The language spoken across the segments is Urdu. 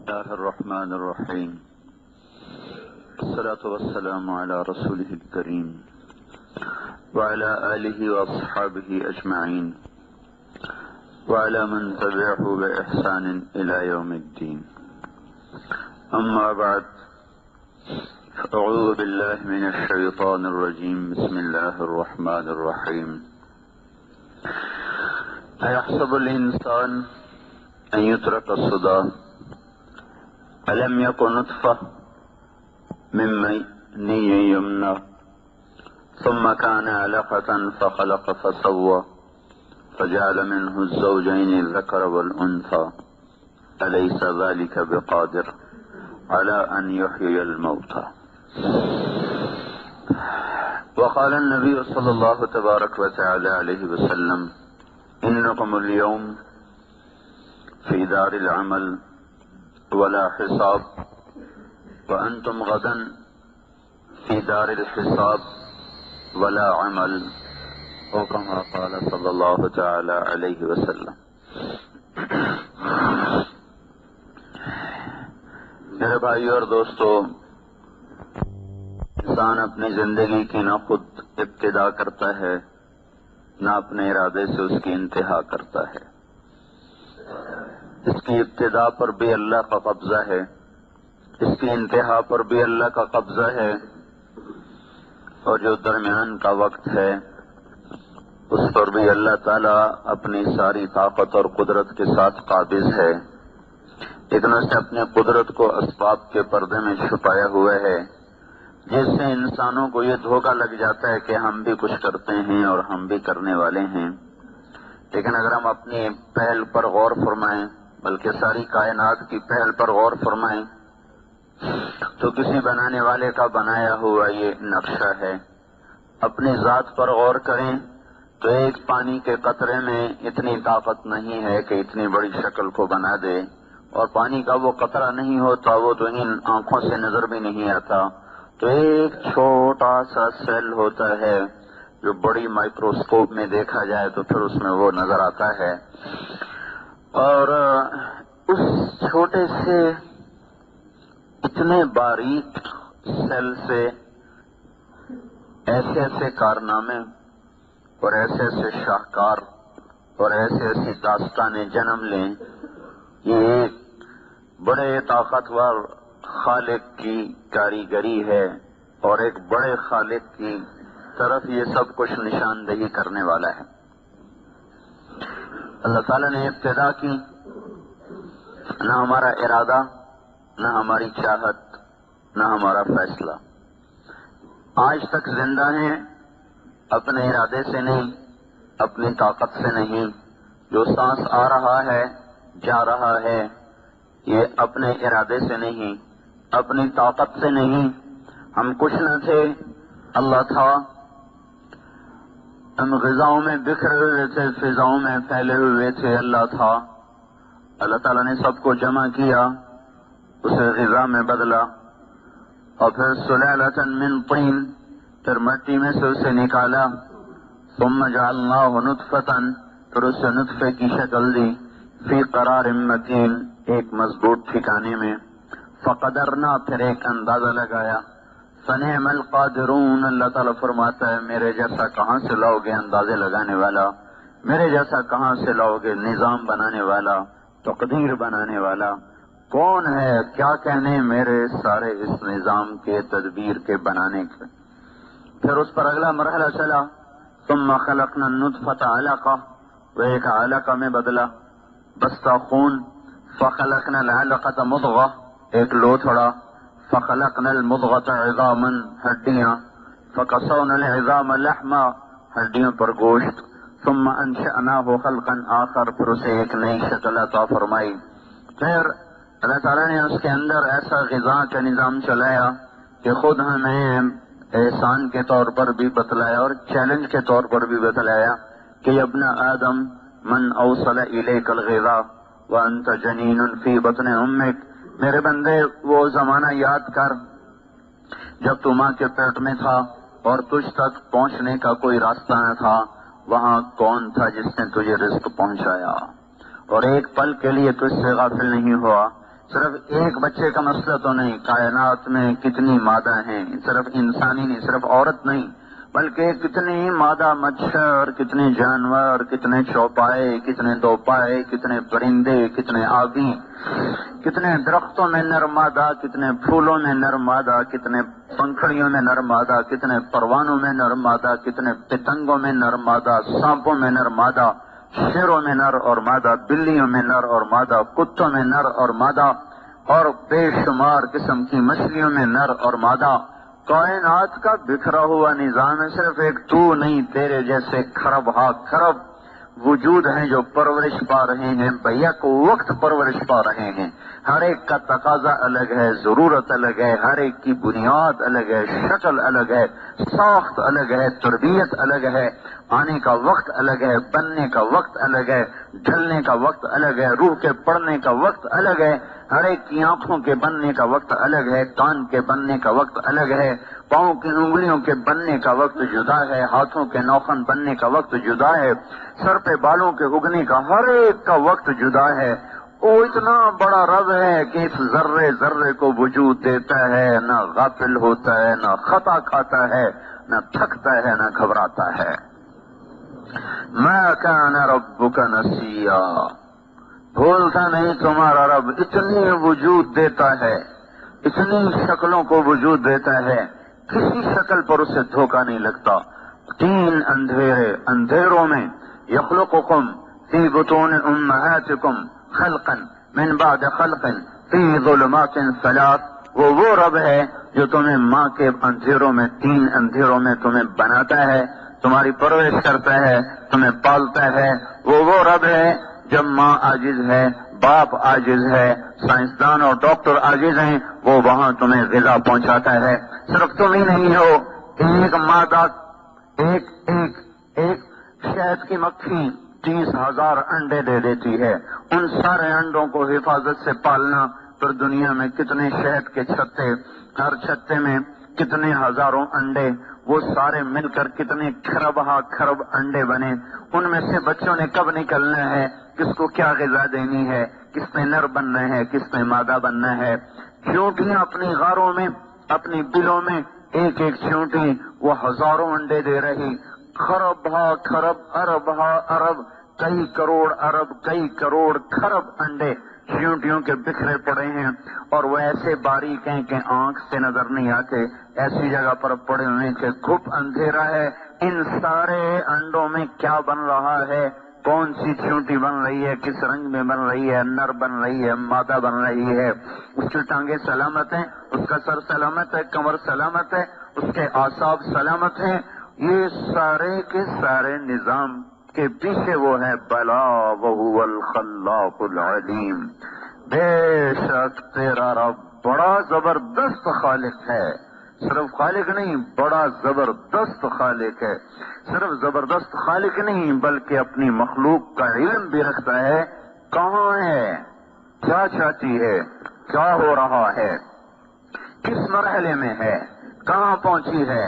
الله الرحمن الرحيم. الصلاة والسلام على رسوله الكريم وعلى آله وأصحابه أجمعين وعلى من تبعه بإحسان إلى يوم الدين. أما بعد، أعوذ بالله من الشيطان الرجيم. بسم الله الرحمن الرحيم. أيحسب الإنسان أن يترك الصدى ألم يكن نطفة من مني يمنى ثم كان علقة فخلق فسوى فجعل منه الزوجين الذكر والأنثى أليس ذلك بقادر على أن يحيي الموتى. وقال النبي صلى الله تبارك وتعالى عليه وسلم: إنكم اليوم في دار العمل ولا حساب وأنتم غدا في دار الحساب ولا عمل، وكما قال صلی اللہ تعالی علیہ وسلم. میرے بھائی اور دوستو، انسان اپنی زندگی کی نہ خود ابتدا کرتا ہے نہ اپنے ارادے سے اس کی انتہا کرتا ہے. اس کی ابتدا پر بھی اللہ کا قبضہ ہے، اس کی انتہا پر بھی اللہ کا قبضہ ہے، اور جو درمیان کا وقت ہے اس پر بھی اللہ تعالیٰ اپنی ساری طاقت اور قدرت کے ساتھ قابض ہے، لیکن اس نے اپنی قدرت کو اسباب کے پردے میں چھپایا ہوا ہے، جس سے انسانوں کو یہ دھوکہ لگ جاتا ہے کہ ہم بھی کچھ کرتے ہیں اور ہم بھی کرنے والے ہیں. لیکن اگر ہم اپنی پہل پر غور فرمائیں، بلکہ ساری کائنات کی پہل پر غور فرمائیں، تو کسی بنانے والے کا بنایا ہوا یہ نقشہ ہے. اپنی ذات پر غور کریں تو ایک پانی کے قطرے میں اتنی طاقت نہیں ہے کہ اتنی بڑی شکل کو بنا دے، اور پانی کا وہ قطرہ نہیں ہوتا، وہ تو ان آنکھوں سے نظر بھی نہیں آتا. تو ایک چھوٹا سا سیل ہوتا ہے جو بڑی مائکروسکوپ میں دیکھا جائے تو پھر اس میں وہ نظر آتا ہے، اور اس چھوٹے سے اتنے باریک سیل سے ایسے ایسے کارنامے اور ایسے ایسے شاہکار اور ایسے ایسی داستانیں جنم لیں. یہ ایک بڑے طاقتور خالق کی کاریگری ہے، اور ایک بڑے خالق کی طرف یہ سب کچھ نشاندہی کرنے والا ہے. اللہ تعالیٰ نے ابتدا کی، نہ ہمارا ارادہ، نہ ہماری چاہت، نہ ہمارا فیصلہ. آج تک زندہ ہیں اپنے ارادے سے نہیں، اپنی طاقت سے نہیں. جو سانس آ رہا ہے جا رہا ہے یہ اپنے ارادے سے نہیں، اپنی طاقت سے نہیں. ہم کچھ نہ تھے، اللہ تھا. ہم غذاؤں میں بکھرے ہوئے تھے، فضاؤں میں پھیلے ہوئے تھے، اللہ تھا. اللہ تعالیٰ نے سب کو جمع کیا، اسے غذا میں بدلا، اور پھر سلالۃ من طین، پھر مٹی میں سے اسے نکالا. ثم جعلناہ نطفۃ، پھر اسے نطفے کی شکل دی. فی قرار مکین، ایک مضبوط ٹھکانے میں. فقدرنا، پھر ایک اندازہ لگایا. فنعم القادرون، اللہ تعالیٰ فرماتا ہے میرے جیسا کہاں سے لاؤ گے اندازے لگانے والا، میرے جیسا کہاں سے لاؤ گے نظام بنانے والا، تقدیر بنانے والا. کون ہے کیا کہنے میرے سارے اس نظام کے تدبیر کے بنانے کے. پھر اس پر اگلا مرحلہ چلا. ثم خلقنا النطفة علقہ، وہ ایک علقہ میں بدلا، بستہ خون. فخلقنا العلقة مضغہ، ایک لوتھڑا. فخلقنا المضغة عظاما، ہڈیاں. فکسونا العظام لحما، ہڈیوں پر گوشت. ثم انشأناه خلقا آخر، پھر اسے ایک نئی شکل عطا فرمائی. پھر اللہ تعالیٰ نے اس کے اندر ایسا غذا کا نظام چلایا کہ خود ہمیں احسان کے طور پر بھی بتلایا اور چیلنج کے طور پر بھی بتلایا کہ ابن آدم من اوصل الیک الغذا وانت جنین فی بطن امک. میرے بندے وہ زمانہ یاد کر جب تو ماں کے پیٹ میں تھا اور تجھ تک پہنچنے کا کوئی راستہ نہ تھا. وہاں کون تھا جس نے تجھے رزق پہنچایا، اور ایک پل کے لیے تجھ سے غافل نہیں ہوا. صرف ایک بچے کا مسئلہ تو نہیں، کائنات میں کتنی مادہ ہیں، صرف انسانی نہیں، صرف عورت نہیں، بلکہ کتنی مادہ مچھر، کتنے جانور، کتنے چوپائے، کتنے دوپائے، کتنے پرندے، کتنے آبی، کتنے درختوں میں نر مادہ، کتنے پھولوں میں نر مادہ، کتنے پنکھڑیوں میں نر مادہ، کتنے پروانوں میں نر مادہ، کتنے پتنگوں میں نر مادہ، سانپوں میں نر مادہ، شیروں میں نر اور مادہ، بلیوں میں نر اور مادہ، کتوں میں نر اور مادہ، اور بے شمار قسم کی مچھلیوں میں نر اور مادہ۔ کائنات کا بکھرا ہوا نظام ہے، صرف ایک تو نہیں، تیرے جیسے کھرب ہا کھرب وجود ہیں جو پرورش پا رہے ہیں، بیک وقت پرورش پا رہے ہیں۔ ہر ایک کا تقاضا الگ ہے، ضرورت الگ ہے، ہر ایک کی بنیاد الگ ہے، شکل الگ ہے، ساخت الگ ہے، تربیت الگ ہے، آنے کا وقت الگ ہے، بننے کا وقت الگ ہے، ڈھلنے کا وقت الگ ہے، روح کے پڑنے کا وقت الگ ہے، ہر ایک کی آنکھوں کے بننے کا وقت الگ ہے، کان کے بننے کا وقت الگ ہے، پاؤں کی انگلیوں کے بننے کا وقت جدا ہے، ہاتھوں کے نوخن بننے کا وقت جدا ہے، سر پہ بالوں کے اگنے کا ہر ایک کا وقت جدا ہے۔ وہ اتنا بڑا رب ہے کہ اس ذرے ذرے کو وجود دیتا ہے، نہ غافل ہوتا ہے، نہ خطا کھاتا ہے، نہ تھکتا ہے، نہ گھبراتا ہے۔ ما کان ربک نسیا، بھولتا نہیں تمہارا رب، اتنی وجود دیتا ہے، اتنی شکلوں کو وجود دیتا ہے، کسی شکل پر اسے دھوکہ نہیں لگتا۔ تین اندھیروں میں یخلقکم فی بطون امہاتکم خلقا من بعد خلق فی ظلمات ثلاث، وہ رب ہے جو تمہیں ماں کے اندھیروں میں، تین اندھیروں میں تمہیں بناتا ہے، تمہاری پرورش کرتا ہے، تمہیں پالتا ہے۔ وہ رب ہے جب ماں عاجز ہے، باپ عاجز ہے، سائنسدان اور ڈاکٹر عاجز ہیں، وہ وہاں تمہیں غذا پہنچاتا ہے۔ صرف تم ہی نہیں ہو، ایک مادہ، ایک شہد کی مکھی 30,000 انڈے دے دیتی ہے۔ ان سارے انڈوں کو حفاظت سے پالنا، پھر دنیا میں کتنے شہد کے چھتے، ہر چھتے میں کتنے ہزاروں انڈے، وہ سارے مل کر کتنے کھرب انڈے بنے، ان میں سے بچوں نے کب نکلنا ہے، کس کو کیا غذا دینی ہے، کس میں نر بننا ہے، کس میں مادہ بننا ہے۔ چیونٹیاں اپنی غاروں میں، اپنی بلوں میں، ایک ایک چیونٹی وہ ہزاروں انڈے دے رہی، خرب ارب، کئی کروڑ کھرب انڈے چیونٹیوں کے بکھرے پڑے ہیں، اور وہ ایسے باریک ہیں کہ آنکھ سے نظر نہیں آتے، ایسی جگہ پر پڑے ہوئے کہ گھپ اندھیرا ہے۔ ان سارے انڈوں میں کیا بن رہا ہے، کون سی چیونٹی بن رہی ہے، کس رنگ میں بن رہی ہے، نر بن رہی ہے، مادہ بن رہی ہے، اس کی ٹانگیں سلامت ہیں، اس کا سر سلامت ہے، کمر سلامت ہے، اس کے اعصاب سلامت ہیں۔ یہ سارے کے سارے نظام کے پیچھے وہ ہے بلا وہو الخلاق العلیم، بے شک تیرا رب بڑا زبردست خالق ہے، صرف خالق نہیں، بڑا زبردست خالق ہے، صرف زبردست خالق نہیں بلکہ اپنی مخلوق کا علم بھی رکھتا ہے، کہاں ہے، کیا چاہتی ہے، کیا ہو رہا ہے، کس مرحلے میں ہے، کہاں پہنچی ہے،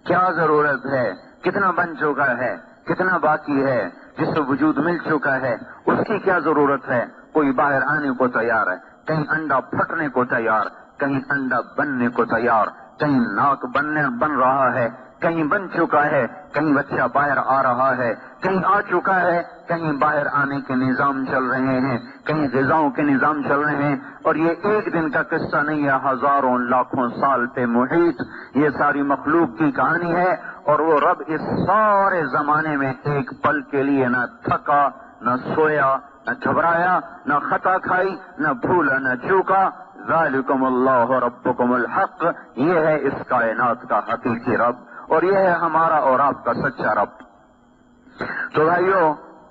کیا ضرورت ہے، کتنا بن چکا ہے، کتنا باقی ہے، جس کو وجود مل چکا ہے اس کی کیا ضرورت ہے۔ کوئی باہر آنے کو تیار ہے، کہیں انڈا پھٹنے کو تیار، کہیں انڈا بننے کو تیار، کہیں ناک بن رہا ہے، کہیں بن چکا ہے، کہیں بچہ باہر آ رہا ہے، کہیں آ چکا ہے، کہیں باہر آنے کے نظام چل رہے ہیں، کہیں غذاؤں کے نظام چل رہے ہیں، اور یہ ایک دن کا قصہ نہیں ہے، ہزاروں لاکھوں سال پہ محیط یہ ساری مخلوق کی کہانی ہے۔ اور وہ رب اس سارے زمانے میں ایک پل کے لیے نہ تھکا، نہ سویا، نہ گھبرایا، نہ خطا کھائی، نہ بھولا، نہ چوکا۔ ذالکم اللہ ربکم الحق، یہ ہے اس کائنات کا حقیقی رب، اور یہ ہے ہمارا اور آپ کا سچا رب۔ تو بھائیو،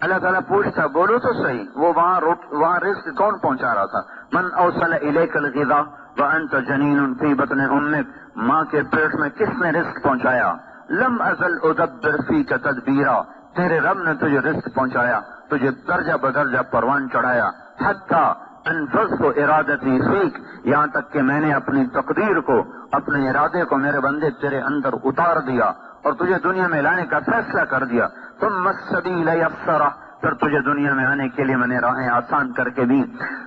اللہ تعالیٰ پوچھتا، بولو تو صحیح، وہ وہاں رزق کون پہنچا رہا تھا؟ من اوصل الیک الغذاء وانت جنین فی بطن امک، ماں کے پیٹ میں کس نے رزق پہنچایا؟ لم ازل ادبر فیک تدبیرا، تیرے رب نے تجھے رزق پہنچایا، تجھے درجہ بدرجہ پروان چڑھایا، حتی انفذت ارادتی فیک، یہاں تک کہ میں نے اپنی تقدیر کو، اپنے ارادے کو میرے بندے تیرے اندر اتار دیا اور تجھے دنیا میں لانے کا فیصلہ کر دیا۔ ثم السبیل یسرہ، پھر تجھے دنیا میں آنے کے لیے میں نے راہیں آسان کر کے دی،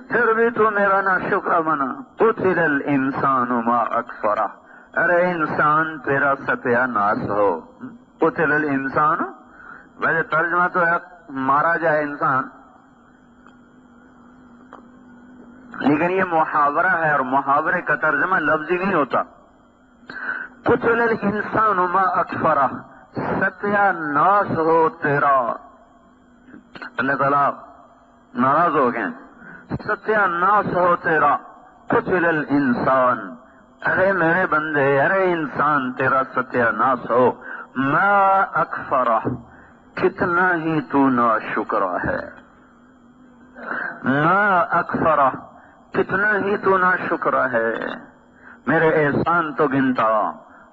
پھر بھی تو میرا نا شکر بنا۔ قتل الانسان ما اکفرہ، ارے انسان تیرا ستیہ ناس ہو۔ قتل الانسان، ویسے ترجمہ تو ہے مارا جائے انسان، لیکن یہ محاورہ ہے اور محاورے کا ترجمہ لفظی نہیں ہوتا۔ قتل الانسان ما اکفرہ، ستیہ ناس ہو تیرا۔ اللہ تعالیٰ ناراض ہو گئے، ستیہ ناس ہو تیرا۔ قتل الانسان، ارے میرے بندے، ارے انسان تیرا ستیہ ناس ہو۔ ما اکفرہ، کتنا ہی تو ناشکرا ہے۔ ما اکفرہ، کتنا ہی تو ناشکرا ہے۔ میرے احسان تو گنتا،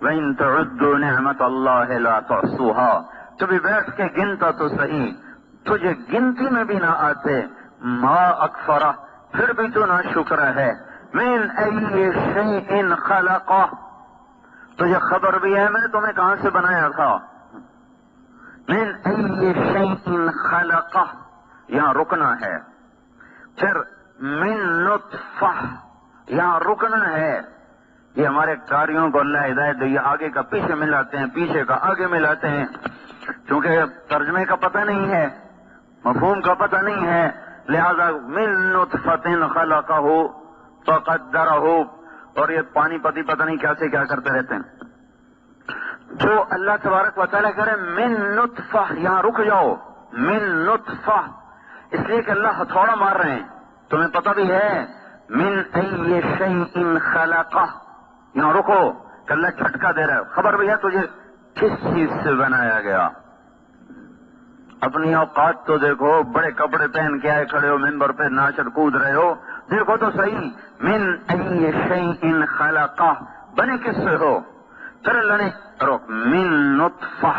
وَإِن تَعُدُّوا نِعْمَةَ اللَّهِ لَا تُحْصُوهَا، کبھی بیٹھ کے گنتا تو صحیح، تجھے گنتی میں بھی نہ آتے۔ ما اکفرہ، پھر بھی تو ناشکرا ہے۔ من ای شیء خلقہ، تجھے خبر بھی ہے میں نے تمہیں کہاں سے بنایا تھا۔ من ای شیء خلقہ، یہاں رکنا ہے۔ پھر من نطفہ، یہاں رکنا ہے۔ یہ ہمارے قاریوں کو اللہ ہدایت دے، یہ آگے کا پیچھے ملاتے ہیں، پیچھے کا آگے ملاتے ہیں، کیونکہ ترجمے کا پتہ نہیں ہے، مفہوم کا پتہ نہیں ہے، لہذا من نطفۃ خلقہ فقدرہ، اور یہ پانی پتی پتہ نہیں کیسے کیا کرتے رہتے ہیں۔ جو اللہ تبارک و تعالیٰ کرے من نطفہ، یہاں رک جاؤ۔ من نطفہ، اس لیے کہ اللہ ہتھوڑا مار رہے ہیں، تمہیں پتہ بھی ہے۔ من ای شیء خلقہ، یہاں رکو کہ اللہ جھٹکا دے رہا ہے، خبر بھی ہے تجھے کس چیز سے بنایا گیا۔ اپنی اوقات تو دیکھو، بڑے کپڑے پہن کے آئے کھڑے ہو ممبر پہ، ناچر کود رہے ہو، دیکھو تو صحیح۔ من ای شیء خلقہ، بنے کس سے ہو؟ پھر اللہ نے روک، من نطفہ،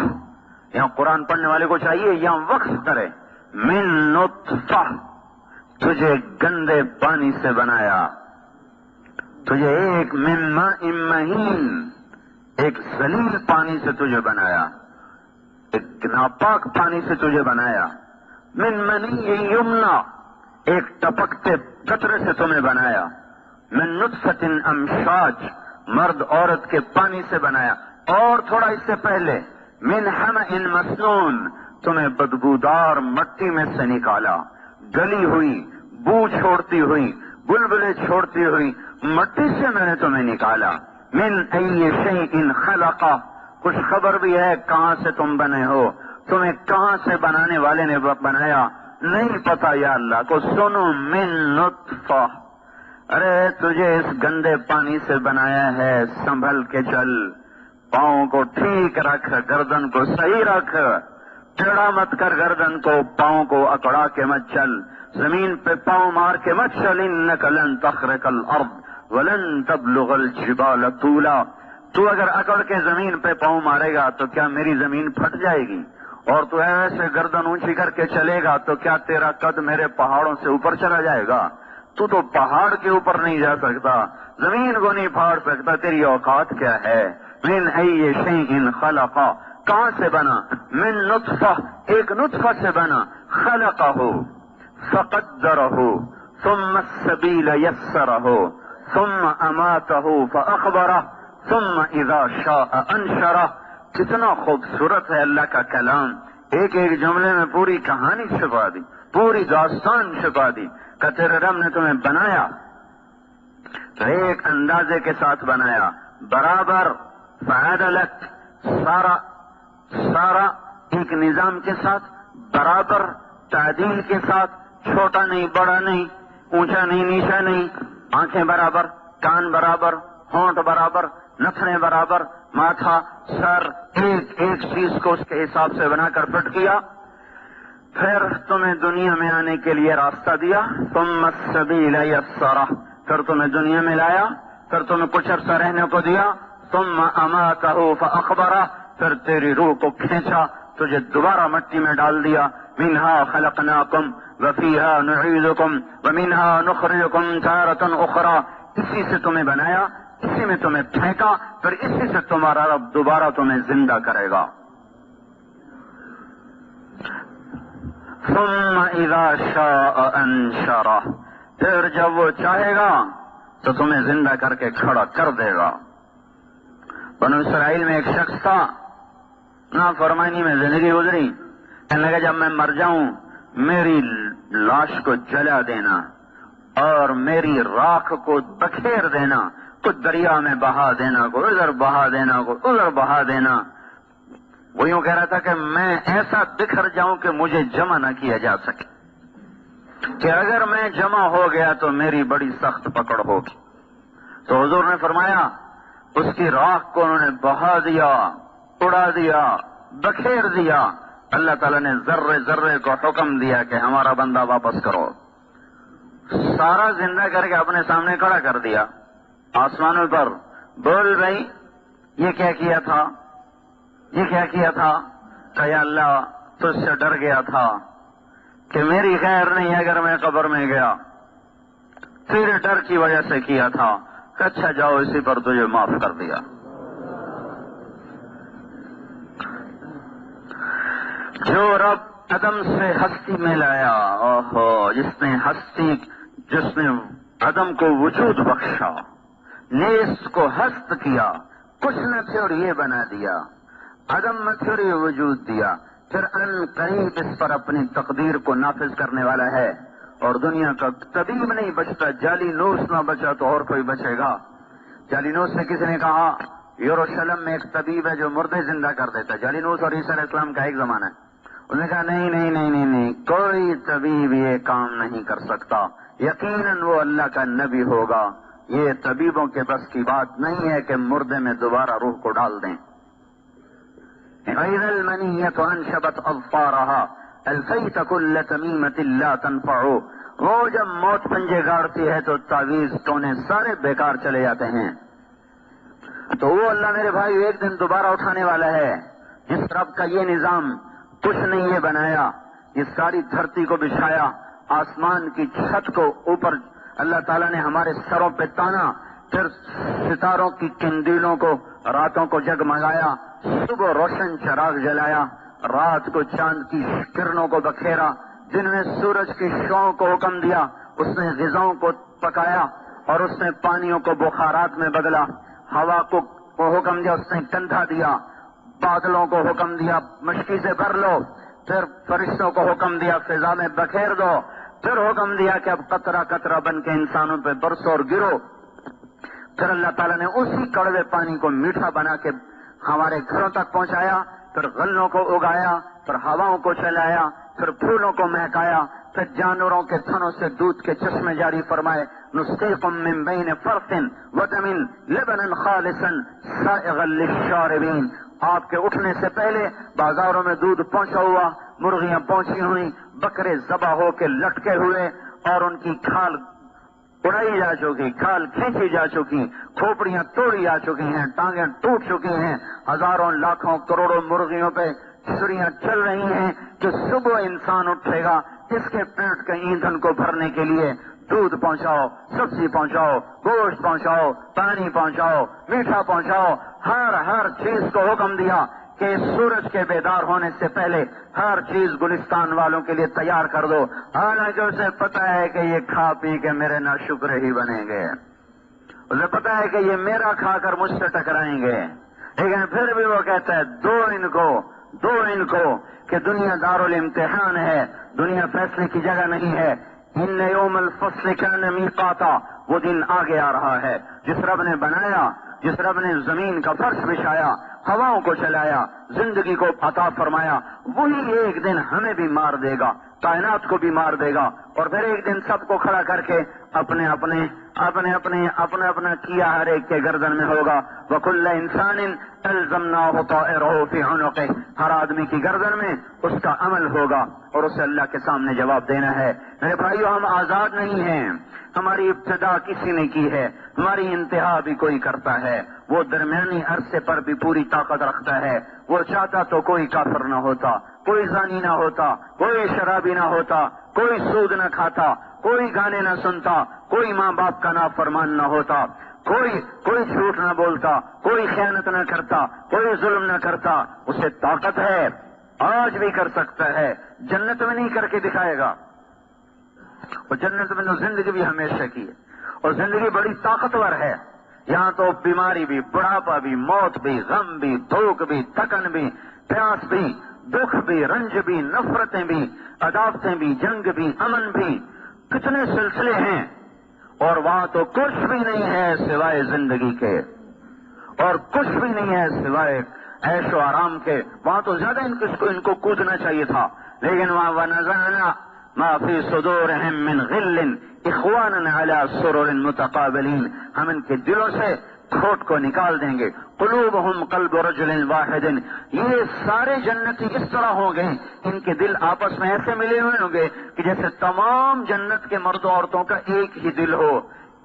یہاں قرآن پڑھنے والے کو چاہیے یہاں وقف کرے۔ من نطفہ، تجھے گندے پانی سے بنایا، تجھے ایک من ماء مہین، ایک ذلیل پانی سے تجھے بنایا، ایک ناپاک پانی سے تجھے بنایا۔ من منی یمنا، ایک ٹپکتے قطرے سے تمہیں بنایا۔ من نطفۃ امشاج، مرد عورت کے پانی سے بنایا۔ اور تھوڑا اس سے پہلے من حمأ مسنون، تمہیں بدبودار مٹی میں سے نکالا، گلی ہوئی، بو چھوڑتی ہوئی، بلبلے چھوڑتی ہوئی مٹی سے میں نے تمہیں نکالا۔ من ای شیء خلقہ، کچھ خبر بھی ہے کہاں سے تم بنے ہو، تمہیں کہاں سے بنانے والے نے بنایا نہیں پتا یا اللہ کو۔ سنو، من نطفہ، ارے تجھے اس گندے پانی سے بنایا ہے، سنبھل کے چل، پاؤں کو ٹھیک رکھ، گردن کو صحیح رکھ، ٹیڑھا مت کر گردن کو، پاؤں کو اکڑا کے مت چل، زمین پہ پاؤں مار کے مت چل۔ انک لن تخرق الارض ولن تبلغ الجبال طولا، تو اگر اکڑ کے زمین پہ پاؤں مارے گا تو کیا میری زمین پھٹ جائے گی؟ اور تو ایسے گردن اونچی کر کے چلے گا تو کیا تیرا قد میرے پہاڑوں سے اوپر چلا جائے گا؟ تو پہاڑ کے اوپر نہیں جا سکتا، زمین کو نہیں پھاڑ سکتا، تیری اوقات کیا ہے؟ من ای شیء خلقہ، کہاں سے بنا؟ من نطفہ، ایک نطفہ سے بنا، خلقہ فقدرہ ثم السبیل یسرہ ثم اماتہ فاخبرہ ثم اذا شاء انشرہ۔ کتنا خوبصورت ہے اللہ کا کلام، ایک ایک جملے میں پوری کہانی چھپا دی، پوری داستان چھپا دی کہ تیرے رب نے تمہیں بنایا تو ایک اندازے کے ساتھ بنایا، برابر، فعدلت، سارا ایک نظام کے ساتھ، برابر تعدیل کے ساتھ، چھوٹا نہیں بڑا نہیں، اونچا نہیں نیچا نہیں، آنکھیں برابر، کان برابر، ہونٹ برابر، نتنے برابر، ماتھا، سر، ایک ایک چیز کو اس کے حساب سے بنا کر فٹ کیا۔ پھر تمہیں دنیا میں آنے کے لیے راستہ دیا، ثم السبیل یسرہ، پھر تمہیں دنیا میں لایا، پھر تمہیں کچھ عرصہ رہنے کو دیا، ثم اماتہ فاخبرہ، پھر تیری روح کو کھینچا، تجھے دوبارہ مٹی میں ڈال دیا۔ منہا خلقناکم وفیہا نعیدکم ومنہا نخرجکم تارۃ اخری، اسی سے تمہیں بنایا، اسی میں تمہیں پھینکا، پھر اسی سے تمہارا رب دوبارہ تمہیں زندہ کرے گا۔ ثم اذا شاء انشرہ، پھر جب وہ چاہے گا تو تمہیں زندہ کر کے کھڑا کر دے گا۔ بنو اسرائیل میں ایک شخص تھا، نافرمانی میں زندگی گزری، کہنے لگا جب میں مر جاؤں میری لاش کو جلا دینا اور میری راکھ کو بکھیر دینا، کچھ دریا میں بہا دینا، کو ادھر بہا دینا، کو ادھر بہا دینا۔ وہ یوں کہہ رہا تھا کہ میں ایسا بکھر جاؤں کہ مجھے جمع نہ کیا جا سکے، کہ اگر میں جمع ہو گیا تو میری بڑی سخت پکڑ ہوگی۔ تو حضور نے فرمایا اس کی راکھ کو انہوں نے بہا دیا، اڑا دیا، بکھیر دیا۔ اللہ تعالیٰ نے ذرے ذرے کو حکم دیا کہ ہمارا بندہ واپس کرو، سارا زندہ کر کے اپنے سامنے کھڑا کر دیا آسمانوں پر۔ بول بھائی یہ کیا کیا تھا، یہ کیا کیا تھا؟ کہ یا اللہ تجھ سے ڈر گیا تھا کہ میری خیر نہیں اگر میں قبر میں گیا، تیرے ڈر کی وجہ سے کیا تھا، کہ اچھا جاؤ اسی پر تجھے معاف کر دیا۔ جو رب عدم سے ہستی میں لایا، اوہو، جس نے عدم کو وجود بخشا، نیست کو ہست کیا، کچھ نہ تھے اور یہ بنا دیا، عدم میں تھے اور یہ وجود دیا، پھر ان قریب اس پر اپنی تقدیر کو نافذ کرنے والا ہے۔ اور دنیا کا طبیب نہیں بچتا، جعلی نوس نہ بچا تو اور کوئی بچے گا؟ جعلی نوس سے کسی نے کہا یروشلم میں ایک طبیب ہے جو مردے زندہ کر دیتا ہے۔ جعلی نوس اور عیسیٰ علیہ السلام کا ایک زمانہ ہے۔ انہوں نے کہا نہیں، کوئی طبیب یہ کام نہیں کر سکتا، یقیناً وہ اللہ کا نبی ہوگا، یہ طبیبوں کے بس کی بات نہیں ہے کہ مردے میں دوبارہ روح کو ڈال دیں۔ غیر المنیۃ انشبت اظفارها الفیت کل تمیمۃ لا تنفع، وہ جب موت پنجے گاڑتی ہے تو تعویذ ٹونے سارے بیکار چلے جاتے ہیں۔ تو وہ اللہ میرے بھائی ایک دن دوبارہ اٹھانے والا ہے، جس رب کا یہ نظام کچھ نہیں یہ بنایا، یہ ساری دھرتی کو بچھایا، آسمان کی چھت کو اوپر اللہ تعالیٰ نے ہمارے سروں پہ تانا، پھر ستاروں کی کندیلوں کو راتوں کو جگمگایا، صبح روشن چراغ جلایا، رات کو چاند کی کرنوں کو بکھیرا، دن میں سورج کی شعاؤں کو حکم دیا، اس نے غذاؤں کو پکایا اور اس نے پانیوں کو بخارات میں بدلا، ہوا کو حکم دیا، اس نے کندھا دیا، بادلوں کو حکم دیا مشکی سے بھر لو، پھر فرشتوں کو حکم دیا فضا میں بکھیر دو، پھر حکم دیا کہ اب قطرہ قطرہ بن کے انسانوں پہ برسو اور گرو۔ پھر اللہ تعالیٰ نے اسی کڑوے پانی کو میٹھا بنا کے ہمارے گھروں تک پہنچایا، پھر غلوں کو اگایا، پھر ہواؤں کو چلایا، پھر پھولوں کو مہکایا، پھر جانوروں کے تھنوں سے دودھ کے چشمے جاری فرمائے، نسقیکم من بین فرث ودم لبنا خالصا سائغا للشاربین۔ آپ کے اٹھنے سے پہلے بازاروں میں دودھ پہنچا ہوا، مرغیاں پہنچی ہوئی، بکرے ذبح ہو کے لٹکے ہوئے اور ان کی کھال اڑائی جا چکی، کھال کھینچی جا چکی، کھوپڑیاں توڑی جا چکی ہیں، ٹانگیں ٹوٹ چکی ہیں، ہزاروں لاکھوں کروڑوں مرغیوں پہ چھریاں چل رہی ہیں کہ صبح انسان اٹھے گا اس کے پیٹ کے ایندھن کو بھرنے کے لیے دودھ پہنچاؤ، سبزی پہنچاؤ، گوشت پہنچاؤ، پانی پہنچاؤ، میٹھا پہنچاؤ، ہر چیز کو حکم دیا کہ سورج کے بیدار ہونے سے پہلے ہر چیز گلستان والوں کے لیے تیار کر دو، حالانکہ اسے پتا ہے کہ یہ کھا پی کے میرے ناشکرے ہی بنیں گے، اسے پتا ہے کہ یہ میرا کھا کر مجھ سے ٹکرائیں گے، لیکن پھر بھی وہ کہتا ہے دو ان کو کہ دنیا دارالامتحان ہے، دنیا فیصلے کی جگہ نہیں ہے۔ ان یوم الفصل کان میقاتا، وہ دن آگے آ رہا ہے جس رب نے بنایا، جس رب نے زمین کا فرش بچھایا، ہواؤں کو چلایا، زندگی کو عطا فرمایا، وہی ایک دن ہمیں بھی مار دے گا، کائنات کو بھی مار دے گا، اور پھر ایک دن سب کو کھڑا کر کے اپنے اپنا کیا ہر ایک کے گردن میں ہوگا۔ وَكُلَّ إِنسَانٍ أَلْزَمْنَاهُ طَائِرَهُ فِي عُنُقِهِ، ہر آدمی کی گردن میں اس کا عمل ہوگا اور اسے اللہ کے سامنے جواب دینا ہے۔ میرے بھائیو، ہم آزاد نہیں ہیں، ہماری ابتدا کسی نے کی ہے، ہماری انتہا بھی کوئی کرتا ہے، وہ درمیانی عرصے پر بھی پوری طاقت رکھتا ہے، وہ چاہتا تو کوئی کافر نہ ہوتا، کوئی زانی نہ ہوتا، کوئی شرابی نہ ہوتا، کوئی سود نہ کھاتا، کوئی گانے نہ سنتا، کوئی ماں باپ کا نافرمان نہ ہوتا، کوئی جھوٹ نہ بولتا، کوئی خیانت نہ کرتا، کوئی ظلم نہ کرتا۔ اسے طاقت ہے آج بھی کر سکتا ہے، جنت میں نہیں کر کے دکھائے گا. اور جنت میں تو زندگی بھی ہمیشہ کی ہے، اور زندگی بڑی طاقتور ہے. یہاں تو بیماری بھی، بڑھاپا بھی، موت بھی، غم بھی، بھوک بھی، تھکن بھی، پیاس بھی، دکھ بھی، رنج بھی، نفرتیں بھی، عداوتیں بھی، جنگ بھی، امن بھی، کتنے سلسلے ہیں. اور وہاں تو کچھ بھی نہیں ہے سوائے زندگی کے، اور کچھ بھی نہیں ہے سوائے عیش و آرام کے. وہاں تو زیادہ ان کو کودنا چاہیے تھا، لیکن وہاں وَنَزَعْنَا مَا فِي صُدُورِهِم مِّن غِلٍّ إِخْوَانًا عَلَىٰ سُرُرٍ مُتَقَابِلِينَ. ہم ان کے دلوں سے کھوٹ کو نکال دیں گے. قلوبہم قلب رجل واحد. یہ سارے جنتی اس طرح ہوں گے، ان کے دل آپس میں ایسے ملے ہوئے ہوں گے کہ جیسے تمام جنت کے مرد و عورتوں کا ایک ہی دل ہو.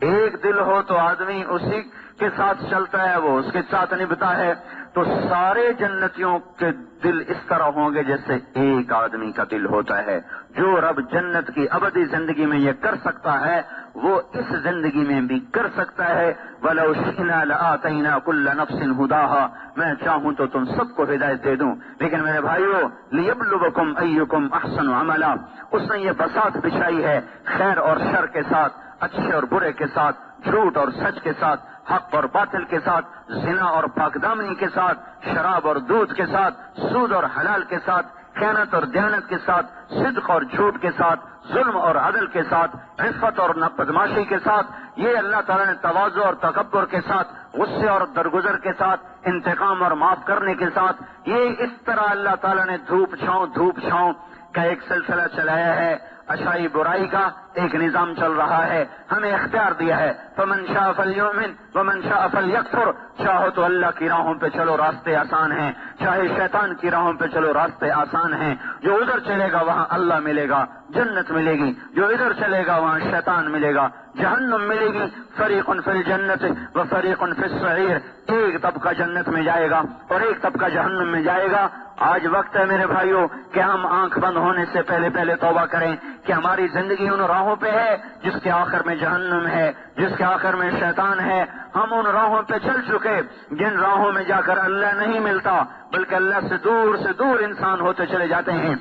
ایک دل ہو تو آدمی اسی کے ساتھ چلتا ہے، وہ اس کے ساتھ نبھتا ہے. تو سارے جنتیوں کے دل اس طرح ہوں گے جیسے ایک آدمی کا دل ہوتا ہے. جو رب جنت کی ابدی زندگی میں یہ کر سکتا ہے وہ اس زندگی میں بھی کر سکتا ہے. وَلَوْ شِئْنَا لَآتَيْنَا كُلَّ نَفْسٍ هُدَاهَا. میں چاہوں تو تم سب کو ہدایت دے دوں، لیکن میرے بھائیو لِيَبْلُوَكُمْ أَيُّكُمْ أَحْسَنُ عَمَلًا. اس نے یہ بساط بچھائی ہے خیر اور شر کے ساتھ، اچھے اور برے کے ساتھ، جھوٹ اور سچ کے ساتھ، حق اور باطل کے ساتھ، زنا اور پاکدامنی کے ساتھ، شراب اور دودھ کے ساتھ، سود اور حلال کے ساتھ، خیانت اور دیانت کے ساتھ، صدق اور جھوٹ کے ساتھ، ظلم اور عدل کے ساتھ، عفت اور بدماشی کے ساتھ. یہ اللہ تعالیٰ نے تواضع اور تکبر کے ساتھ، غصے اور درگزر کے ساتھ، انتقام اور معاف کرنے کے ساتھ، یہ اس طرح اللہ تعالیٰ نے دھوپ چھاؤں کا ایک سلسلہ چلایا ہے. اچھائی برائی کا ایک نظام چل رہا ہے، ہمیں اختیار دیا ہے. فمن شاء فلیؤمن ومن شاء فلیکفر. چاہو تو اللہ کی راہوں پہ چلو، راستے آسان ہیں، چاہے شیطان کی راہوں پہ چلو، راستے آسان ہیں. جو ادھر چلے گا وہاں اللہ ملے گا، جنت ملے گی. جو ادھر چلے گا وہاں شیطان ملے گا، جہنم ملے گی. فریق فی الجنت و فریق فی السعیر. ایک طبقہ جنت میں جائے گا اور ایک طبقہ جہنم میں جائے گا. آج وقت ہے میرے بھائیوں کہ ہم آنکھ بند ہونے سے پہلے توبہ کریں کہ ہماری زندگی ان راہوں پہ ہے جس کے آخر میں جہنم ہے، جس کے آخر میں شیطان ہے. ہم ان راہوں پہ چل چکے جن راہوں میں جا کر اللہ نہیں ملتا، بلکہ اللہ سے دور انسان ہوتے چلے جاتے ہیں.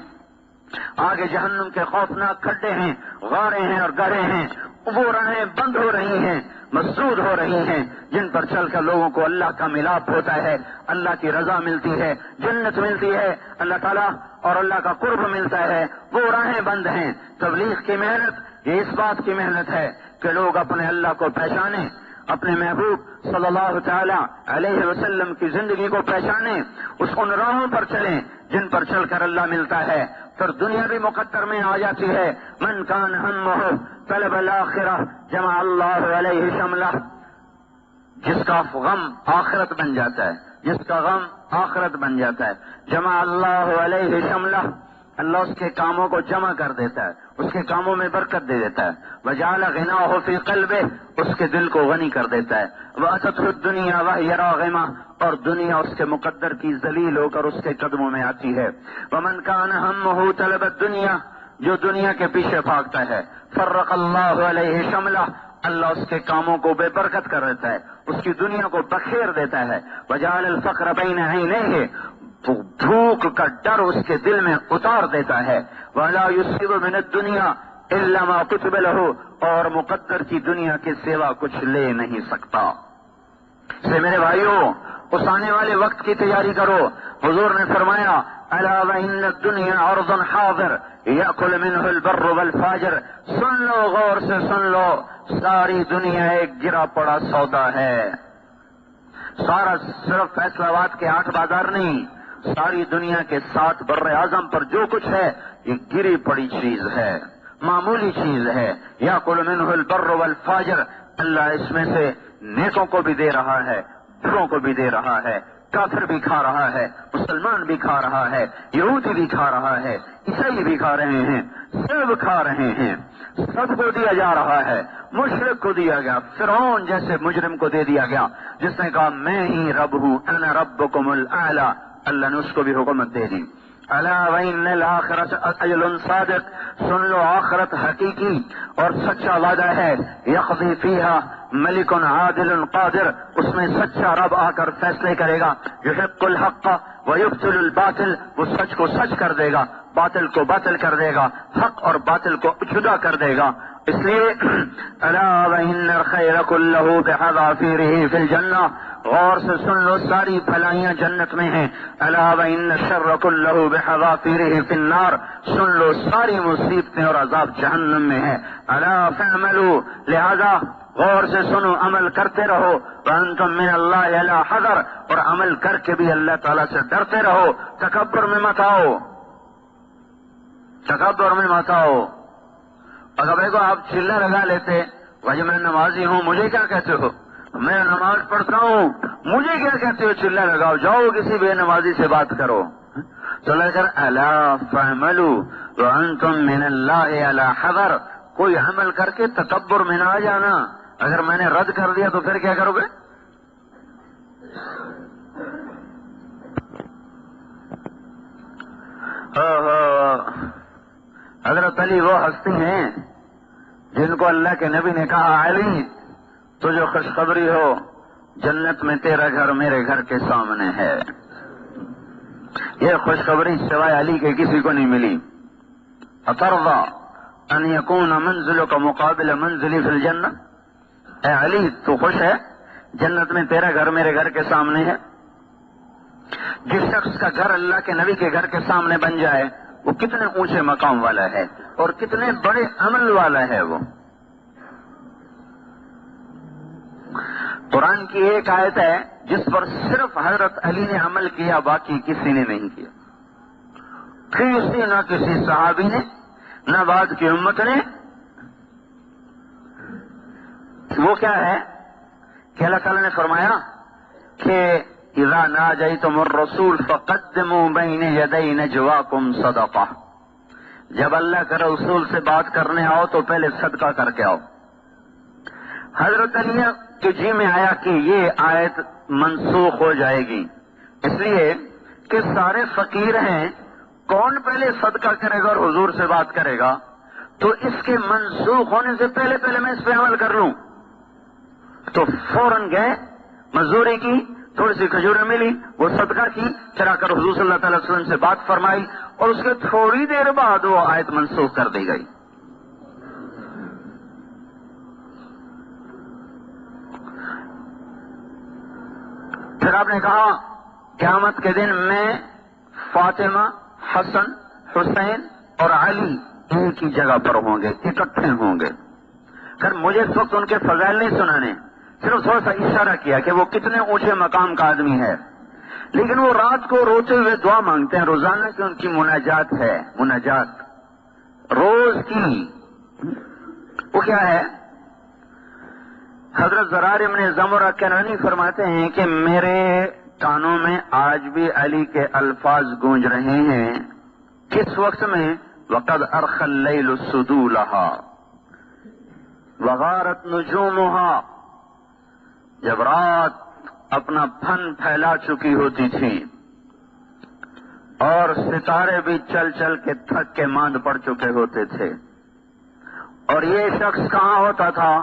آگے جہنم کے خوفناک کھڈے ہیں، غاریں ہیں اور گڑھے ہیں. وہ راہیں بند ہو رہی ہیں، مسدود ہو رہی ہیں، جن پر چل کر لوگوں کو اللہ کا ملاپ ہوتا ہے، اللہ کی رضا ملتی ہے، جنت ملتی ہے، اللہ تعالیٰ اور اللہ کا قرب ملتا ہے. وہ راہیں بند ہیں. تبلیغ کی محنت یہ اس بات کی محنت ہے کہ لوگ اپنے اللہ کو پہچانیں، اپنے محبوب صلی اللہ تعالی علیہ وسلم کی زندگی کو پہچانیں، ان راہوں پر چلیں جن پر چل کر اللہ ملتا ہے. پھر دنیا بھی مقدر میں آ جاتی ہے. من کان ہمہ طلب الآخرہ جمع اللہ علیہ شملہ. جس کا غم آخرت بن جاتا ہے، جس کا غم آخرت بن جاتا ہے، جمع اللہ علیہ شملہ. اللہ اس کے کاموں کو جمع کر دیتا ہے، اس کے کاموں میں برکت دے دیتا ہے. وجعل غناہ فی قلبہ. اس کے دل کو غنی کر دیتا ہے. واتته الدنیا وہی راغمہ. اور دنیا اس کے مقدر کی ذلیل ہو کر اس کے قدموں میں آتی ہے. ومن کان ہمہ طلب الدنیا. جو دنیا کے پیچھے بھاگتا ہے، فرق اللہ علیہ شملہ. اللہ اس کے کاموں کو بے برکت کر دیتا ہے، اس کی دنیا کو بکھیر دیتا ہے. وجعل الفقر بین عینیہ. بھوک کا ڈر اس کے دل میں اتار دیتا ہے. ولا یصیب من الدنیا الا ما كتب له. اور مقدر کی دنیا کے سوا کچھ لے نہیں سکتا. سے میرے بھائیوں اس آنے والے وقت کی تیاری کرو. حضور نے فرمایا الا وان الدنیا عرض حاضر یاکل منه البر والفاجر. سن لو، غور سے سن لو، ساری دنیا ایک گرا پڑا سودا ہے. سارا صرف فیصلہ آباد کے 8 بازار نہیں، ساری دنیا کے 7 بر اعظم پر جو کچھ ہے یہ گری پڑی چیز ہے، معمولی چیز ہے. یاکل منه البر والفاجر. اللہ اس میں سے نیکوں کو بھی دے رہا ہے، بروں کو بھی دے رہا ہے. کافر بھی کھا رہا ہے، مسلمان بھی کھا رہا ہے، یہودی بھی کھا رہا ہے، عیسائی بھی کھا رہے ہیں، سب کھا رہے ہیں. سب کو دیا جا رہا ہے. مشرک کو دیا گیا، فرعون جیسے مجرم کو دے دیا گیا جس نے کہا میں ہی رب ہوں، انا ربکم الاعلی. اللہ نے اس کو بھی حکومت دے دی. الا وان الاخرۃ اجل صادق. سن لو آخرت حقیقی اور سچا وعدہ ہے. یقضی فیہا ملک عادل قادر، اس میں سچا رب آ کر فیصلے کرے گا. یحق الحق ویبطل الباطل، وہ سچ کو سچ کر دے گا، باطل کو باطل کر دے گا، حق اور باطل کو جدا کر دے گا. اس لیے الا وان الخیر کلہ بحذافیرہ فی الجنہ، غور سے سن لو ساری بھلائیاں جنت میں ہیں. الا وان الشر کلہ بحذافیرہ فی النار، سن لو ساری مصیبتیں اور عذاب جہنم میں ہے. الا فاعملوا، لہذا غور سے سنو، عمل کرتے رہو. وانتم من اللہ علی حذر، اور عمل کر کے بھی اللہ تعالیٰ سے ڈرتے رہو. تکبر میں مت آؤ، تکبر میں مت آؤ. اگر بھائی کو آپ چلہ لگا لیتے، بھائی میں نمازی ہوں مجھے کیا کہتے ہو، میں نماز پڑھتا ہوں مجھے کیا کہتے ہو، چلہ لگاؤ، جاؤ کسی بے نمازی سے بات کرو. تو لگ کر الا فاعملوا وانتم من اللہ علی حذر، کوئی عمل کر کے تکبر میں نہ آ جانا. اگر میں نے رد کر دیا تو پھر کیا کرو گے؟ حضرت علی وہ ہستی ہیں جن کو اللہ کے نبی نے کہا علی تجھے خوشخبری ہو، جنت میں تیرا گھر میرے گھر کے سامنے ہے. یہ خوشخبری سوائے علی کے کسی کو نہیں ملی. اترضى ان يكون منزلك مقابل منزلي في الجنہ، اے علی تو خوش ہے جنت میں تیرا گھر میرے گھر کے سامنے ہے؟ جس شخص کا گھر اللہ کے نبی کے گھر کے سامنے بن جائے وہ کتنے اونچے مقام والا ہے اور کتنے بڑے عمل والا ہے. وہ قرآن کی ایک آیت ہے جس پر صرف حضرت علی نے عمل کیا، باقی کسی نے نہیں کیا. نہ کسی صحابی نے، نہ بعد کی امت نے. وہ کیا ہے کہ اللہ تعالیٰ نے فرمایا کہ اذا ناجیتم الرسول فقدموا بین یدی نجواکم صدقہ، جب اللہ کے رسول سے بات کرنے آؤ تو پہلے صدقہ کر کے آؤ. حضرت علی کے جی میں آیا کہ یہ آیت منسوخ ہو جائے گی، اس لیے کہ سارے فقیر ہیں، کون پہلے صدقہ کرے گا اور حضور سے بات کرے گا؟ تو اس کے منسوخ ہونے سے پہلے میں اس پہ عمل کر لوں. تو فوراً گئے، مزدوری کی، تھوڑی سی کھجوریں ملی، وہ صدقہ کی، پھر آ کر حضور صلی اللہ تعالی وسلم سے بات فرمائی، اور اس کے تھوڑی دیر بعد وہ آیت منسوخ کر دی گئی. پھر آپ نے کہا قیامت کے دن میں فاطمہ، حسن، حسین اور علی ایک ہی جگہ پر ہوں گے، اکٹھے ہوں گے. پھر مجھے اس وقت ان کے فضائل نہیں سنانے، صرف تھوڑا سا اشارہ کیا کہ وہ کتنے اونچے مقام کا آدمی ہے. لیکن وہ رات کو روتے ہوئے دعا مانگتے ہیں روزانہ کی، ان کی مناجات ہے، مناجات روز کی. وہ کیا ہے؟ حضرت زرار ابن زمرہ کنانی فرماتے ہیں کہ میرے کانوں میں آج بھی علی کے الفاظ گونج رہے ہیں. کس وقت میں؟ وقد ارخى الليل سدولها وغارت نجومها، جب رات اپنا پھن پھیلا چکی ہوتی تھی اور ستارے بھی چل چل کے تھک کے ماند پڑ چکے ہوتے تھے. اور یہ شخص کہاں ہوتا تھا؟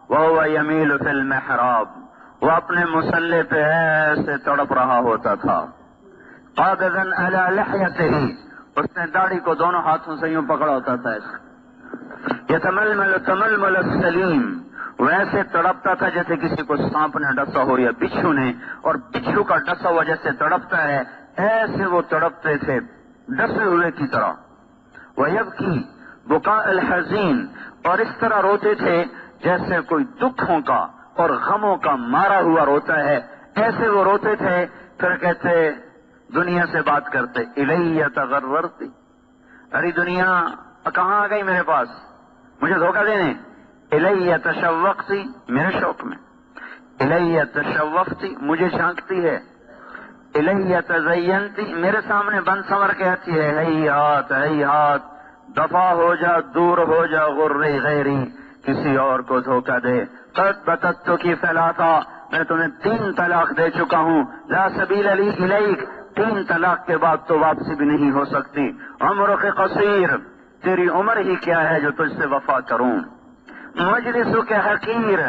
وهو يميل في المحراب، وہ اپنے مصلے پہ ایسے تڑپ رہا ہوتا تھا. قابضا على لحيته، اس نے داڑھی کو دونوں ہاتھوں سے یوں پکڑا ہوتا تھا. یتململ تململ السلیم، ویسے تڑپتا تھا جیسے کسی کو سانپ نے ڈسا ہو یا بچھو نے، اور بچھو کا ڈسا ہوا جیسے تڑپتا ہے ایسے وہ تڑپتے تھے ڈسے ہوئے کی طرح. ویبکی بکاء الحزین، اور اس طرح روتے تھے جیسے کوئی دکھوں کا اور غموں کا مارا ہوا روتا ہے، ایسے وہ روتے تھے. پھر کہتے دنیا سے بات کرتے الیہ تغررتی، ارے دنیا کہاں آ گئی میرے پاس مجھے دھوکہ دینے. الیہ تشوقتی، میرے شوق میں. الیہ تشوفتی، مجھے جھانکتی ہے. الیہ تزینتی، میرے سامنے بن سنور کے آتی ہے. ہیہات ہیہات، دفع ہو جا، دور ہو جا، غری غیری، کسی اور کو دھوکہ دے. قد بتت کی ثلاثا، میں تمہیں 3 طلاق دے چکا ہوں. لا سبیل لی الیک، 3 طلاق کے بعد تو واپسی بھی نہیں ہو سکتی. عمرک قصیر، تیری عمر ہی کیا ہے جو تجھ سے وفا کروں، مجلسوں کے حقیر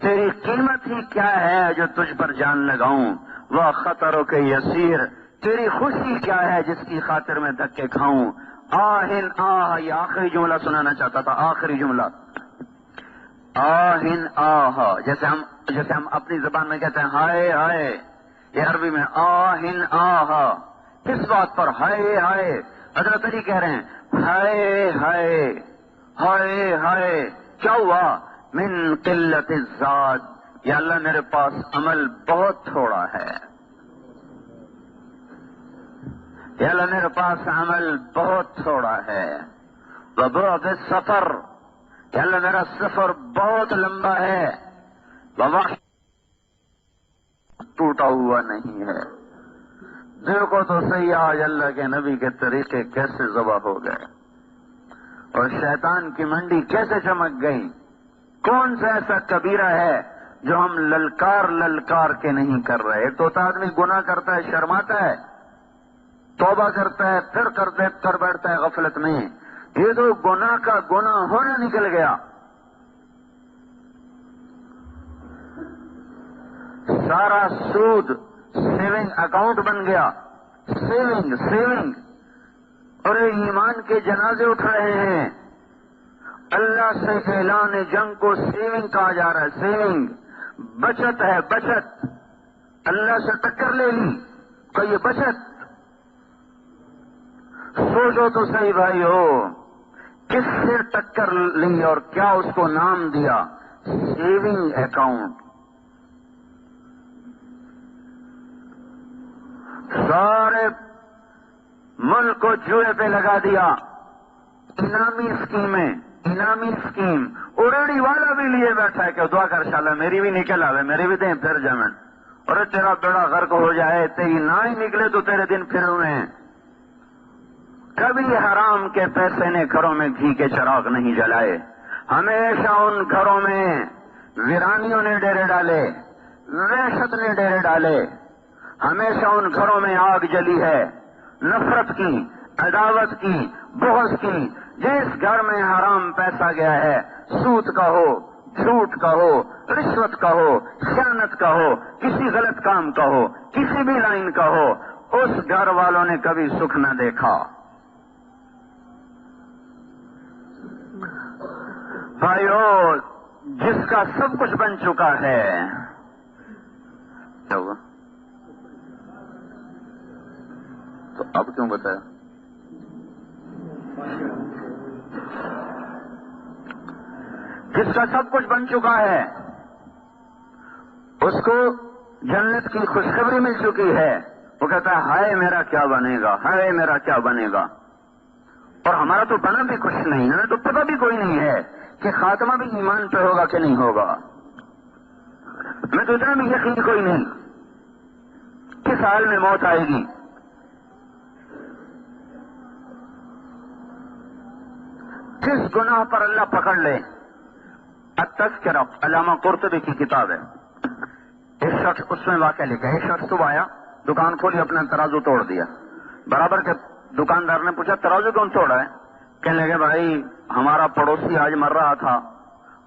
تیری قیمت ہی کیا ہے جو تجھ پر جان لگاؤں، وہ خطروں کے یسیر تیری خوشی کیا ہے جس کی خاطر میں دھکے کھاؤں، آہن آہ، یہ آخری جملہ سنانا چاہتا تھا، آخری جملہ، آہن آہ، جیسے ہم اپنی زبان میں کہتے ہیں ہائے ہائے، یہ عربی میں آہن آہ، کس بات پر؟ ہائے ہائے، حضرت علی کہہ رہے ہیں ہائے ہائے ہائے ہائے، کیا ہوا؟ من قلت الزاد، یا اللہ میرے پاس عمل بہت تھوڑا ہے، یا اللہ میرے پاس عمل بہت تھوڑا ہے، وبعد السفر، یا اللہ میرا سفر بہت لمبا ہے، ووحش ٹوٹا ہوا نہیں ہے۔ دیکھو تو صحیح آج اللہ کے نبی کے طریقے کیسے ذبح ہو گئے اور شیطان کی منڈی کیسے چمک گئی۔ کون سا ایسا کبیرہ ہے جو ہم للکار للکار کے نہیں کر رہے؟ ایک تو آدمی گناہ کرتا ہے، شرماتا ہے، توبہ کرتا ہے، پھر کر بیٹھتا ہے غفلت میں، یہ تو گناہ کا گناہ ہونا نکل گیا۔ سارا سود سیونگ اکاؤنٹ بن گیا، سیونگ، اور ایمان کے جنازے اٹھ رہے ہیں، اللہ سے اعلان جنگ کو سیونگ کہا جا رہا ہے، سیونگ، بچت ہے، بچت، اللہ سے ٹکر لے لی تو یہ بچت۔ سوچو تو صحیح بھائی ہو، کس سے ٹکر لی اور کیا اس کو نام دیا؟ Saving account. سارے ملک کو جوئے پہ لگا دیا، انعامی اسکیم، اڑیڑی والا بھی لیے بیٹھا ہے کہ دعا کر انشاءاللہ میری بھی نکل آوے، میری بھی دیں پھر جمن، اور تیرا بیڑا غرق ہو جائے، تیری نہ ہی نکلے تو تیرے دن پھر ہوئے ہیں۔ کبھی حرام کے پیسے نے گھروں میں گھی کے چراغ نہیں جلائے، ہمیشہ ان گھروں میں ویرانیوں نے ڈیرے ڈالے، وحشت نے ڈیرے ڈالے، ہمیشہ ان گھروں میں آگ جلی ہے، نفرت کی، عداوت کی، بغض کی۔ جس گھر میں حرام پیسہ گیا ہے، سود کا ہو، جھوٹ کا ہو، رشوت کا ہو، خیانت کا ہو، کسی غلط کام کا ہو، کسی بھی لائن کا ہو، اس گھر والوں نے کبھی سکھ نہ دیکھا۔ بھائیو، جس کا سب کچھ بن چکا ہے، کیا ہوا؟ تو اب کیوں بتایا؟ جس کا سب کچھ بن چکا ہے، اس کو جنت کی خوشخبری مل چکی ہے، وہ کہتا ہے ہائے میرا کیا بنے گا، ہائے میرا کیا بنے گا۔ اور ہمارا تو بنا بھی کچھ نہیں، ہمیں تو پتہ بھی کوئی نہیں ہے کہ خاتمہ بھی ایمان پہ ہوگا کہ نہیں ہوگا، ہمیں تو اتنا بھی یقین کوئی نہیں کس حال میں موت آئے گی۔ جس گناہ پر اللہ پکڑ لے، التذکرہ علامہ قرطبی کی کتاب ہے، ایک شخص اس میں واقعہ لکھا ہے، ایک شخص صبح آیا، دکان کھولی، اپنا ترازو توڑ دیا، برابر کے دکاندار نے پوچھا ترازو کیوں توڑا ہے؟ کہنے لگے بھائی ہمارا پڑوسی آج مر رہا تھا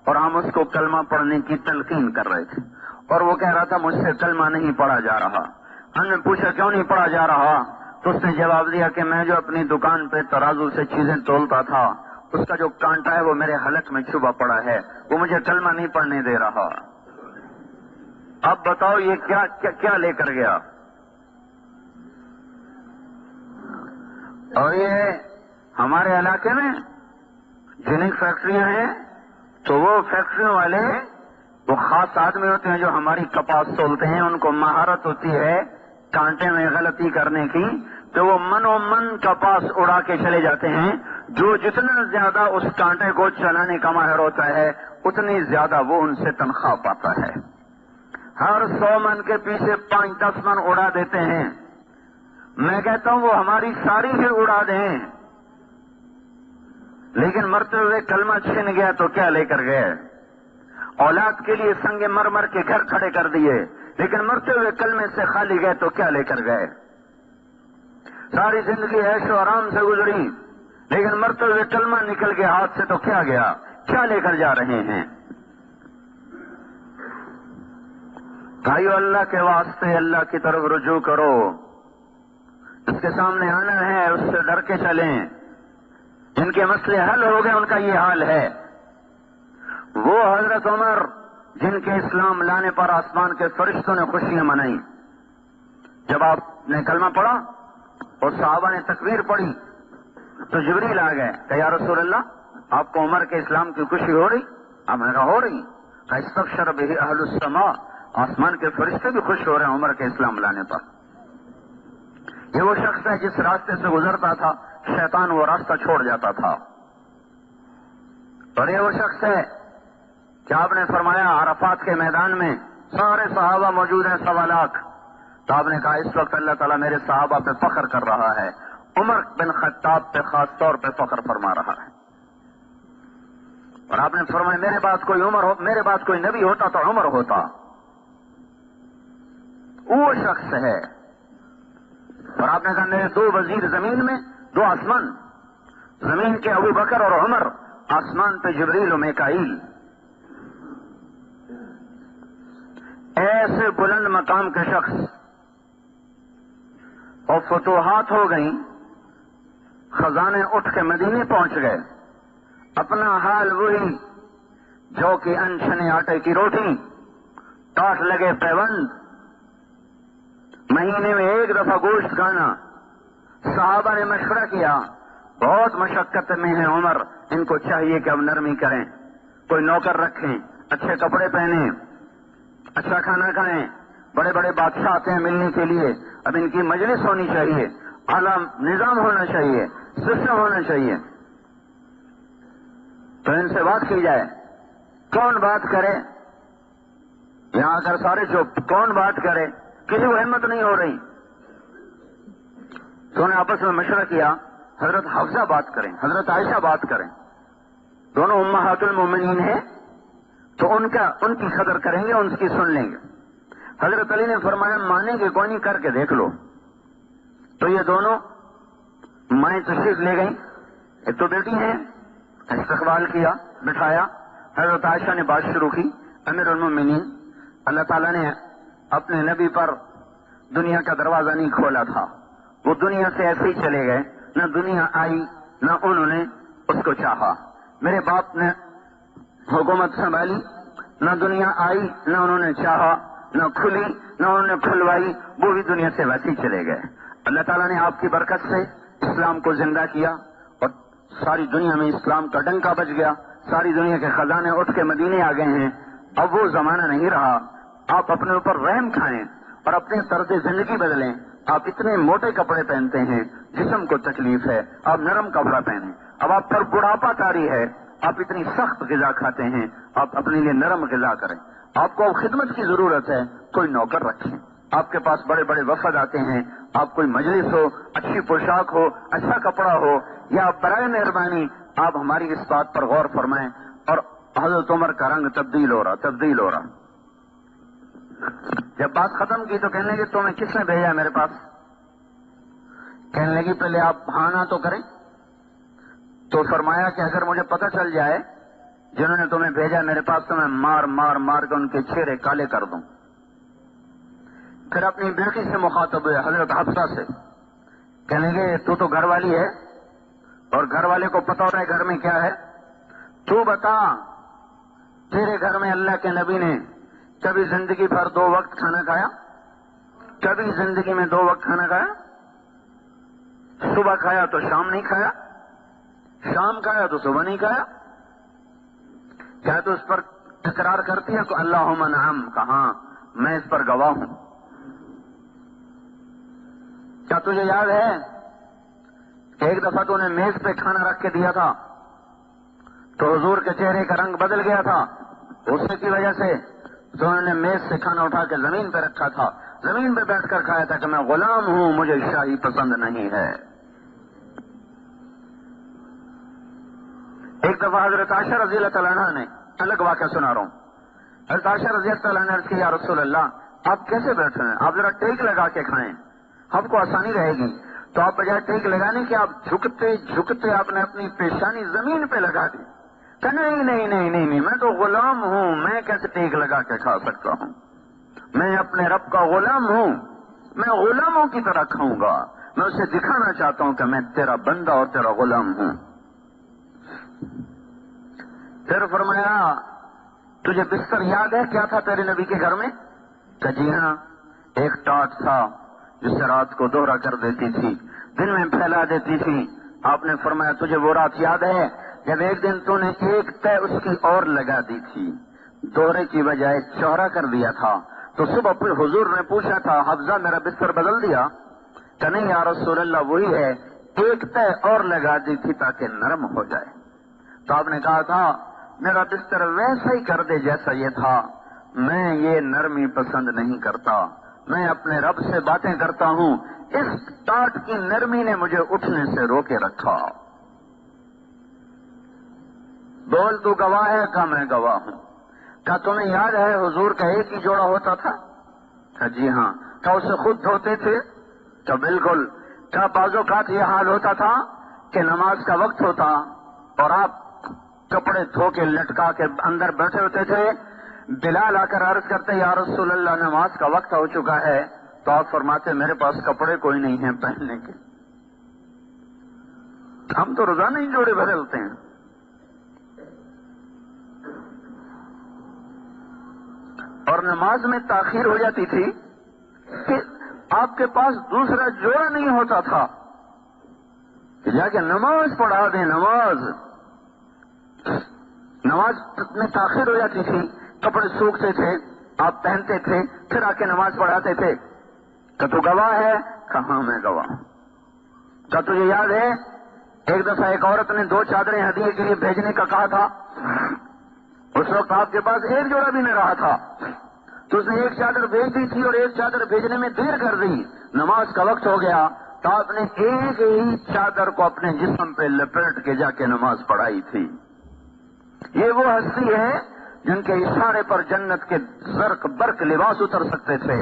اور ہم اس کو کلمہ پڑھنے کی تلقین کر رہے تھے، اور وہ کہہ رہا تھا مجھ سے کلمہ نہیں پڑھا جا رہا۔ ہم نے پوچھا کیوں نہیں پڑھا جا رہا؟ تو اس نے جواب دیا کہ میں جو اپنی دکان پہ ترازو سے چیزیں تولتا تھا، اس کا جو کانٹا ہے وہ میرے حلق میں چھپا پڑا ہے، وہ مجھے کلمہ نہیں پڑھنے دے رہا۔ اب بتاؤ یہ کیا لے کر گیا؟ اور یہ ہمارے علاقے میں جنہیں فیکٹریاں ہیں تو وہ فیکٹریوں والے وہ خاص آدمی ہوتے ہیں جو ہماری کپاس تولتے ہیں، ان کو مہارت ہوتی ہے کانٹے میں غلطی کرنے کی، تو وہ من و من کپاس اڑا کے چلے جاتے ہیں۔ جو جتنا زیادہ اس کانٹے کو چلانے کا ماہر ہوتا ہے اتنی زیادہ وہ ان سے تنخواہ پاتا ہے۔ ہر 100 من کے پیچھے 5-10 من اڑا دیتے ہیں۔ میں کہتا ہوں وہ ہماری ساری ہی اڑا دیں، لیکن مرتے ہوئے کلمہ چھن گیا تو کیا لے کر گئے؟ اولاد کے لیے سنگ مرمر کے گھر کھڑے کر دیے، لیکن مرتے ہوئے کلمے سے خالی گئے تو کیا لے کر گئے؟ ساری زندگی عیش و آرام سے گزری، لیکن مرتے ہوئے کلمہ نکل کے ہاتھ سے تو کیا گیا؟ کیا لے کر جا رہے ہیں؟ بھائیو، اللہ کے واسطے اللہ کی طرف رجوع کرو. اس کے سامنے آنا ہے، اس سے ڈر کے چلیں. جن کے مسئلے حل ہو گئے ان کا یہ حال ہے. وہ حضرت عمر جن کے اسلام لانے پر آسمان کے فرشتوں نے خوشیاں منائی. جب آپ نے کلمہ پڑھا اور صحابہ نے تکبیر پڑھی تو جبریل آ گئے کہ یا رسول اللہ، آپ کو عمر کے اسلام کی خوشی ہو رہی؟ آپ نے کہا ہو رہی. استبشر بہ اہل السماء، آسمان کے فرشتے بھی خوش ہو رہے ہیں عمر کے اسلام لانے پر. یہ وہ شخص ہے جس راستے سے گزرتا تھا شیطان وہ راستہ چھوڑ جاتا تھا. اور یہ وہ شخص ہے کہ آپ نے فرمایا عرفات کے میدان میں سارے صحابہ موجود ہیں 1.25 لاکھ. تو آپ نے کہا اس وقت اللہ تعالیٰ میرے صحابہ پہ فخر کر رہا ہے، عمر بن خطاب پہ خاص طور پہ فخر فرما رہا ہے. اور آپ نے فرمایا میرے بعد کوئی نبی ہوتا تو عمر ہوتا. وہ شخص ہے. اور آپ نے کہا میرے 2 وزیر زمین میں 2 آسمان، زمین کے ابو بکر اور عمر، آسمان پہ جبریل و میکائیل. ایسے بلند مقام کے شخص. اور فتوحات ہو گئیں، خزانے اٹھ کے مدینے پہنچ گئے. اپنا حال وہی جو کہ انچھنے آٹے کی روٹی، ٹاٹ لگے پیوند، مہینے میں 1 دفعہ گوشت کھانا. صحابہ نے مشورہ کیا بہت مشقت میں ہے عمر، ان کو چاہیے کہ اب نرمی کریں، کوئی نوکر رکھیں، اچھے کپڑے پہنیں، اچھا کھانا کھائیں. بڑے بڑے بادشاہ آتے ہیں ملنے کے لیے، اب ان کی مجلس ہونی چاہیے، اعلیٰ نظام ہونا چاہیے، سسٹم ہونا چاہیے. تو ان سے بات کی جائے. کون بات کرے؟ یہاں آ کر سارے چپ. کون بات کرے؟ کسی کو ہمت نہیں ہو رہی. تو انہوں نے آپس میں مشورہ کیا حضرت حفصہ بات کریں، حضرت عائشہ بات کریں. دونوں امہات المومنین ہیں تو ان کی قدر کریں گے، ان کی سن لیں گے. حضرت علی نے فرمایا مانیں گے کوئی نہیں، کر کے دیکھ لو. تو یہ دونوں مائیں تشریف لے گئیں. ایک تو بیٹی ہیں، استقبال کیا، بٹھایا. حضرت عائشہ نے بات شروع کی. امیر المومنین، اللہ تعالیٰ نے اپنے نبی پر دنیا کا دروازہ نہیں کھولا تھا. وہ دنیا سے ایسے ہی چلے گئے، نہ دنیا آئی نہ انہوں نے اس کو چاہا. میرے باپ نے حکومت سنبھالی، نہ دنیا آئی نہ انہوں نے چاہا، نہ کھلی نہ انہوں نے کھلوائی، وہ بھی دنیا سے ویسے ہی چلے گئے. اللہ تعالیٰ نے آپ کی برکت سے اسلام کو زندہ کیا اور ساری دنیا میں اسلام کا ڈنکا بج گیا. ساری دنیا کے خزانے اٹھ کے مدینے آ گئے ہیں. اب وہ زمانہ نہیں رہا. آپ اپنے اوپر رحم کھائیں اور اپنے طرز زندگی بدلیں. آپ اتنے موٹے کپڑے پہنتے ہیں، جسم کو تکلیف ہے، آپ نرم کپڑا پہنیں. اب آپ پر بڑھاپا طاری ہے، آپ اتنی سخت غذا کھاتے ہیں، آپ اپنے لیے نرم غذا کریں. آپ کو خدمت کی ضرورت ہے، کوئی نوکر رکھیں. آپ کے پاس بڑے بڑے وفد آتے ہیں، آپ کوئی مجلس ہو، اچھی پوشاک ہو، اچھا کپڑا ہو، یا برائے مہربانی آپ ہماری اس بات پر غور فرمائیں. اور حضرت عمر کا رنگ تبدیل ہو رہا. جب بات ختم کی تو کہنے لگے تمہیں کس نے بھیجا میرے پاس؟ کہنے لگی پہلے آپ ہاں نہ تو کریں. تو فرمایا کہ اگر مجھے پتہ چل جائے جنہوں نے تمہیں بھیجا میرے پاس تو میں مار کے ان کے چہرے کالے کر دوں. پھر اپنی بیٹی سے مخاطب ہوئے، حضرت حفصہ سے. کہنے لگے تو گھر والی ہے اور گھر والے کو پتہ ہوتا ہے گھر میں کیا ہے. تو بتا تیرے گھر میں اللہ کے نبی نے کبھی زندگی بھر 2 وقت کھانا کھایا؟ کبھی زندگی میں 2 وقت کھانا کھایا؟ صبح کھایا تو شام نہیں کھایا، شام کھایا تو صبح نہیں کھایا. کیا تو اس پر اقرار کرتی ہے؟ تو اللہم نعم، کہاں میں اس پر گواہ ہوں. کیا تجھے یاد ہے کہ ایک دفعہ تو نے میز پہ کھانا رکھ کے دیا تھا تو حضور کے چہرے کا رنگ بدل گیا تھا؟ غصے کی وجہ سے تو انہوں نے میز سے کھانا اٹھا کے زمین پہ رکھا تھا، زمین پہ بیٹھ کر کھایا تھا کہ میں غلام ہوں، مجھے شاہی پسند نہیں ہے. ایک دفعہ حضرت عائشہ رضی اللہ تعالیٰ عنہ نے، الگ واقعہ سنا رہا ہوں، حضرت عائشہ رضی اللہ تعالیٰ عنہ نے عرض کی یا رسول اللہ آپ کیسے بیٹھے ہیں؟ آپ ذرا ٹیک لگا کے کھائیں، ہم کو آسانی رہے گی. تو آپ بجائے ٹیک لگانے کہ آپ جھکتے جھکتے آپ نے اپنی پیشانی زمین پہ لگا دی کہ نہیں نہیں نہیں نہیں نہیں، میں تو غلام ہوں، میں کیسے ٹیک لگا کے کھا سکتا ہوں؟ میں اپنے رب کا غلام ہوں، میں غلاموں کی طرح کھاؤں گا، میں اسے دکھانا چاہتا ہوں کہ میں تیرا بندہ اور تیرا غلام ہوں۔ پھر فرمایا تجھے بستر یاد ہے کیا تھا تیرے نبی کے گھر میں؟ کہ جی ہاں، ایک ٹاٹ تھا جس سے رات کو دوہرا کر دیتی تھی، دن میں پھیلا دیتی تھی۔ آپ نے فرمایا تجھے وہ رات یاد ہے جب ایک دن تو نے ایک تہ اس کی اور لگا دی تھی، دوہرے کی بجائے چوڑا کر دیا تھا، تو صبح پھر حضور نے پوچھا تھا حفظہ میرا بستر بدل دیا؟ کہ نہیں یا رسول اللہ وہی ہے، ایک تہ اور لگا دی تھی تاکہ نرم ہو جائے۔ تو آپ نے کہا تھا میرا بستر ویسا ہی کر دے جیسا یہ تھا، میں یہ نرمی پسند نہیں کرتا، میں اپنے رب سے باتیں کرتا ہوں، اس ٹاٹ کی نرمی نے مجھے اٹھنے سے روکے رکھا۔ بول تو گواہ ہے؟ کہ میں گواہ ہوں۔ کیا تمہیں یاد ہے حضور کا ایک ہی جوڑا ہوتا تھا؟ کہ جی ہاں۔ کیا اسے خود دھوتے تھے؟ کہ بالکل۔ کیا بعض اوقات یہ حال ہوتا تھا کہ نماز کا وقت ہوتا اور آپ کپڑے دھو کے لٹکا کے اندر بیٹھے ہوتے تھے، بلال آ کر عرض کرتے یا رسول اللہ نماز کا وقت ہو چکا ہے، تو آپ فرماتے میرے پاس کپڑے کوئی نہیں ہیں پہننے کے، ہم تو روزانہ ہی جوڑے بدلتے ہیں۔ اور نماز میں تاخیر ہو جاتی تھی کہ آپ کے پاس دوسرا جوڑا نہیں ہوتا تھا کہ جا کے نماز پڑھا دیں۔ نماز میں تاخیر ہو جاتی تھی، کپڑے سوکھتے تھے، آپ پہنتے تھے، پھر آ کے نماز پڑھاتے تھے۔ کہ تو گواہ ہے؟ کہاں میں گواہ ہوں۔ کیا تجھے یاد ہے ایک دفعہ ایک عورت نے 2 چادریں ہدیے کے لیے بھیجنے کا کہا تھا، اس وقت آپ کے پاس ایک جوڑا بھی نہیں رہا تھا، تو اس نے ایک چادر بھیج دی تھی اور ایک چادر بھیجنے میں دیر کر دی، نماز کا وقت ہو گیا تو آپ نے ایک ہی چادر کو اپنے جسم پہ لپیٹ کے جا کے نماز پڑھائی تھی۔ یہ وہ ہستی ہے جن کے اشارے پر جنت کے زرق برق لباس اتر سکتے تھے،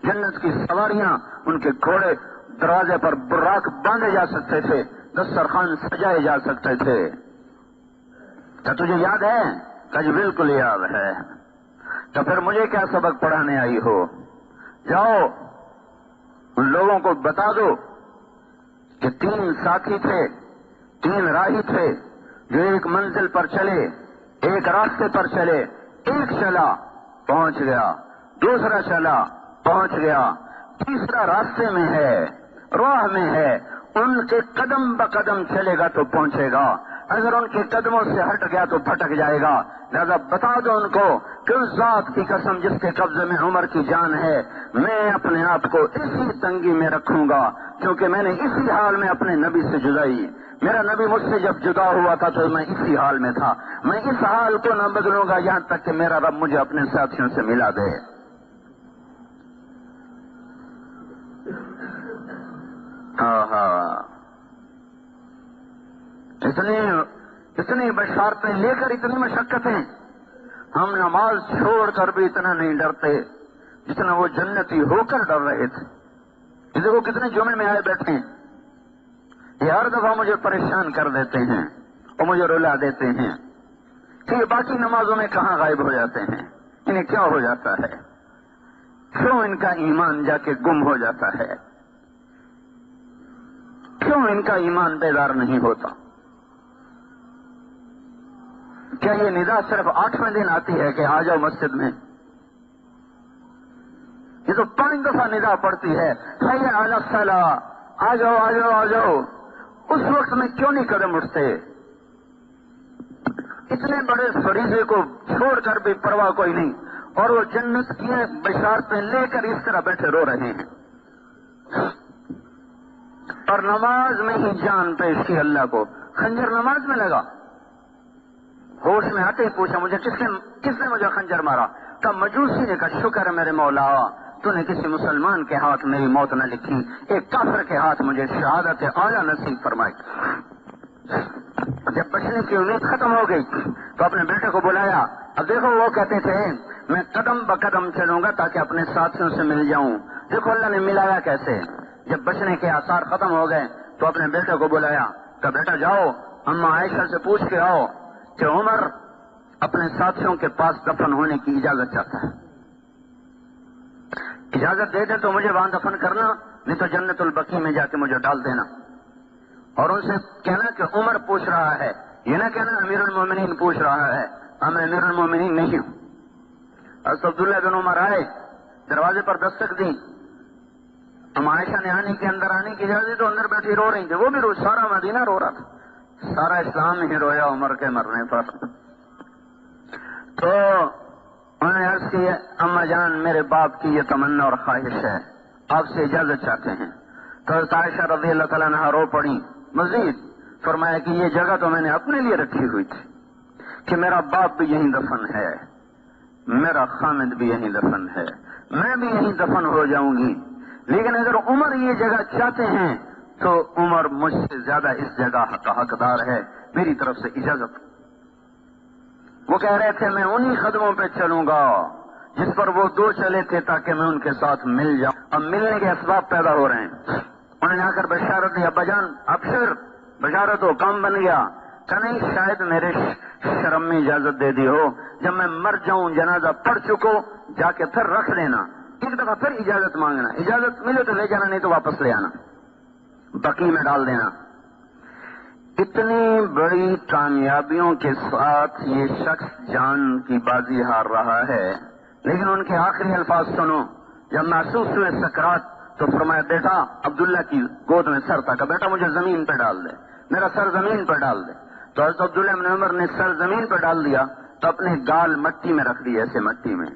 جنت کی سواریاں ان کے گھوڑے دروازے پر براق باندھے جا سکتے تھے، دسترخوان سجائے جا سکتے تھے۔ کیا تجھے یاد ہے؟ کہ جی بالکل یاد ہے۔ تو پھر مجھے کیا سبق پڑھانے آئی ہو؟ جاؤ ان لوگوں کو بتا دو کہ 3 ساتھی تھے، 3 راہی تھے جو ایک منزل پر چلے، ایک راستے پر چلے، ایک چلا پہنچ گیا، دوسرا چلا پہنچ گیا، تیسرا راستے میں ہے، راہ میں ہے، ان کے قدم بقدم چلے گا تو پہنچے گا، اگر ان کے قدموں سے ہٹ گیا تو پھٹک جائے گا۔ لہذا بتا دو ان کو کہ اس ذات کی قسم جس کے قبضے میں عمر کی جان ہے، میں اپنے آپ کو اسی تنگی میں رکھوں گا کیونکہ میں نے اسی حال میں اپنے نبی سے جدائی، میرا نبی مجھ سے جب جدا ہوا تھا تو میں اسی حال میں تھا، میں اس حال کو نہ بدلوں گا یہاں تک کہ میرا رب مجھے اپنے ساتھیوں سے ملا دے۔ اتنی بشارتیں لے کر اتنی مشقتیں، ہم نماز چھوڑ کر بھی اتنا نہیں ڈرتے جتنا وہ جنتی ہو کر ڈر رہے تھے۔ یہ دیکھو کتنے جمعے میں آئے بیٹھے ہیں، یہ ہر دفعہ مجھے پریشان کر دیتے ہیں اور مجھے رلا دیتے ہیں کہ یہ باقی نمازوں میں کہاں غائب ہو جاتے ہیں، انہیں کیا ہو جاتا ہے، کیوں ان کا ایمان جا کے گم ہو جاتا ہے، کیوں ان کا ایمان بیدار نہیں ہوتا؟ کیا یہ ندا صرف 8ویں دن آتی ہے کہ آ جاؤ مسجد میں؟ یہ تو 5 دفعہ ندا پڑتی ہے، حی علی الصلاۃ، آ جاؤ آ جاؤ آ جاؤ، اس وقت میں کیوں نہیں قدم اٹھتے؟ اتنے بڑے فریضے کو چھوڑ کر بھی پرواہ کوئی نہیں، اور وہ جنت کی بشارتیں لے کر اس طرح بیٹھے رو رہے ہیں، اور نماز میں ہی جان پیش کی اللہ کو۔ خنجر نماز میں لگا، ہوش میں آتے ہی پوچھا مجھے کس نے مجھے خنجر مارا؟ کہ مجوسی نے کہا شکر ہے میرے مولا تو نے کسی مسلمان کے ہاتھ میری موت نہ لکھی، ایک کافر کے ہاتھ مجھے شہادت اعلیٰ نصیب فرمائی۔ جب بچنے کی امید ختم ہو گئی تو اپنے بیٹے کو بلایا، اب دیکھو وہ کہتے تھے میں قدم بقدم چلوں گا تاکہ اپنے ساتھیوں سے مل جاؤں، دیکھو اللہ نے ملایا کیسے، جب بچنے کے آثار ختم ہو گئے تو اپنے بیٹے کو بلایا کہ بیٹا جاؤ اما عائشہ سے پوچھ کے آؤ کہ عمر اپنے ساتھیوں کے پاس دفن ہونے کی اجازت چاہتا ہے، اجازت دے دے تو مجھے وہاں دفن کرنا، نہیں تو جنت البقیع میں جا کے مجھے ڈال دینا۔ اور ان سے کہنا کہ عمر پوچھ رہا ہے، یہ نہ کہنا امیر المومنین پوچھ رہا ہے، میں امیر المومنین نہیں ہوں۔ حضرت عبداللہ بن عمر آئے، دروازے پر دستک دی، اما عائشہ نے اندر آنے کی اجازت تو اندر بیٹھی رو رہی تھی، وہ بھی سارا مدینہ رو رہا تھا، سارا اسلام ہی رویا عمر کے مرنے پر۔ تو انہوں نے عرض کی اما جان میرے باپ کی یہ تمنا اور خواہش ہے، آپ سے اجازت چاہتے ہیں۔ تو حضرت عائشہ رضی اللہ تعالیٰ عنہا رو پڑی، مزید فرمایا کہ یہ جگہ تو میں نے اپنے لیے رکھی ہوئی تھی کہ میرا باپ بھی یہیں دفن ہے، میرا خامد بھی یہیں دفن ہے، میں بھی یہیں دفن ہو جاؤں گی، لیکن اگر عمر یہ جگہ چاہتے ہیں تو عمر مجھ سے زیادہ اس جگہ کا حقدار ہے، میری طرف سے اجازت۔ وہ کہہ رہے تھے میں انہی قدموں پہ چلوں گا جس پر وہ دو چلے تھے تاکہ میں ان کے ساتھ مل جاؤں۔ اب ملنے کے اسباب پیدا ہو رہے ہیں۔ انہوں نے آ کر بشارت دی، ابا جان ابشر، بشارت ہو، کام بن گیا۔ کہ نہیں شاید میرے شرم میں اجازت دے دی ہو، جب میں مر جاؤں جنازہ پڑھ چکو جا کے پھر رکھ لینا، ایک دفعہ پھر اجازت مانگنا، اجازت ملے تو لے جانا نہیں تو واپس لے آنا، بقیع میں ڈال دینا۔ اتنی بڑی کامیابیوں کے ساتھ یہ شخص جان کی بازی ہار رہا ہے، لیکن ان کے آخری الفاظ سنو، جب محسوس ہوئے سکرات تو فرمایا بیٹا، عبداللہ کی گود میں سر تھا، کہ بیٹا مجھے زمین پہ ڈال دے، میرا سر زمین پہ ڈال دے۔ تو حضرت عبداللہ بن عمر نے سر زمین پہ ڈال دیا تو اپنے گال مٹی میں رکھ دیے، ایسے مٹی میں،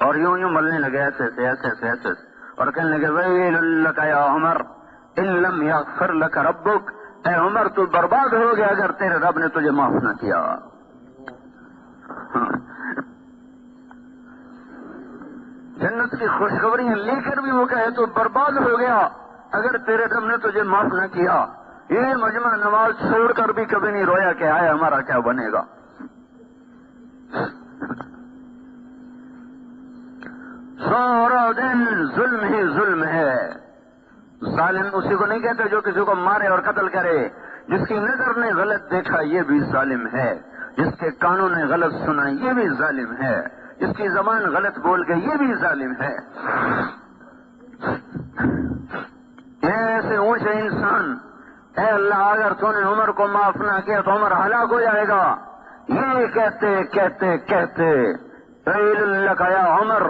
اور یوں یوں ملنے لگے ایسے ایسے ایسے ایسے ایسے، اور کہنے لگے ویل لک یا عمر ان لم یغفر لک ربک، اے عمر تو برباد ہو گیا اگر تیرے رب نے تجھے معاف نہ کیا۔ جنت کی خوشخبریاں لے کر بھی وہ کہے تو برباد ہو گیا اگر تیرے رب نے تجھے معاف نہ کیا۔ یہ مجمع نماز چھوڑ کر بھی کبھی نہیں رویا کہ آئے ہمارا کیا بنے گا۔ سورا دن ظلم ہی ظلم ہے۔ ظالم اسی کو نہیں کہتے جو کسی کو مارے اور قتل کرے، جس کی نظر نے غلط دیکھا یہ بھی ظالم ہے، جس کے کانوں نے غلط سنا یہ بھی ظالم ہے، جس کی زبان غلط بول گئی یہ بھی ظالم ہے۔ ایسے اونچے انسان، اے اللہ اگر تو نے عمر کو معاف نہ کیا تو عمر ہلاک ہو جائے گا، یہ کہتے کہتے کہتے ویل لک یا عمر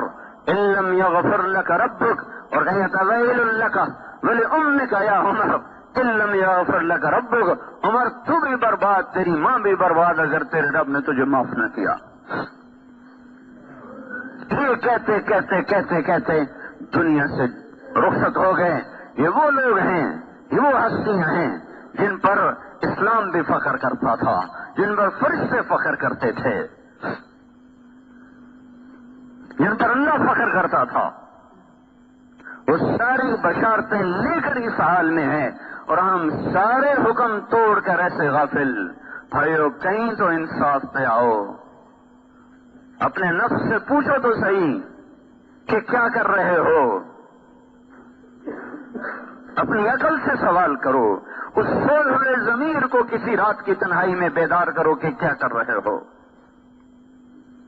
ان لم یغفر لک ربک، اور کہتا ویل لک ولامک یا عمر ان لم یغفر لک ربک، عمر تو بھی برباد، تیری ماں بھی برباد اگر تیرے رب نے تجھے معاف نہ کیا۔ یہ کہتے کہتے کہتے کہتے دنیا سے رخصت ہو گئے۔ یہ وہ لوگ ہیں، یہ وہ ہستیاں ہیں جن پر اسلام بھی فخر کرتا تھا، جن پر فرشتے فخر کرتے تھے، جن پر اللہ فخر کرتا تھا۔ وہ ساری بشارتیں لے کر اس حال میں ہیں اور ہم سارے حکم توڑ کر ایسے غافل۔ بھائیو کہیں تو انصاف پہ آؤ، اپنے نفس سے پوچھو تو صحیح کہ کیا کر رہے ہو، اپنی عقل سے سوال کرو، اس سوئے ہوئے ضمیر کو کسی رات کی تنہائی میں بیدار کرو کہ کیا کر رہے ہو،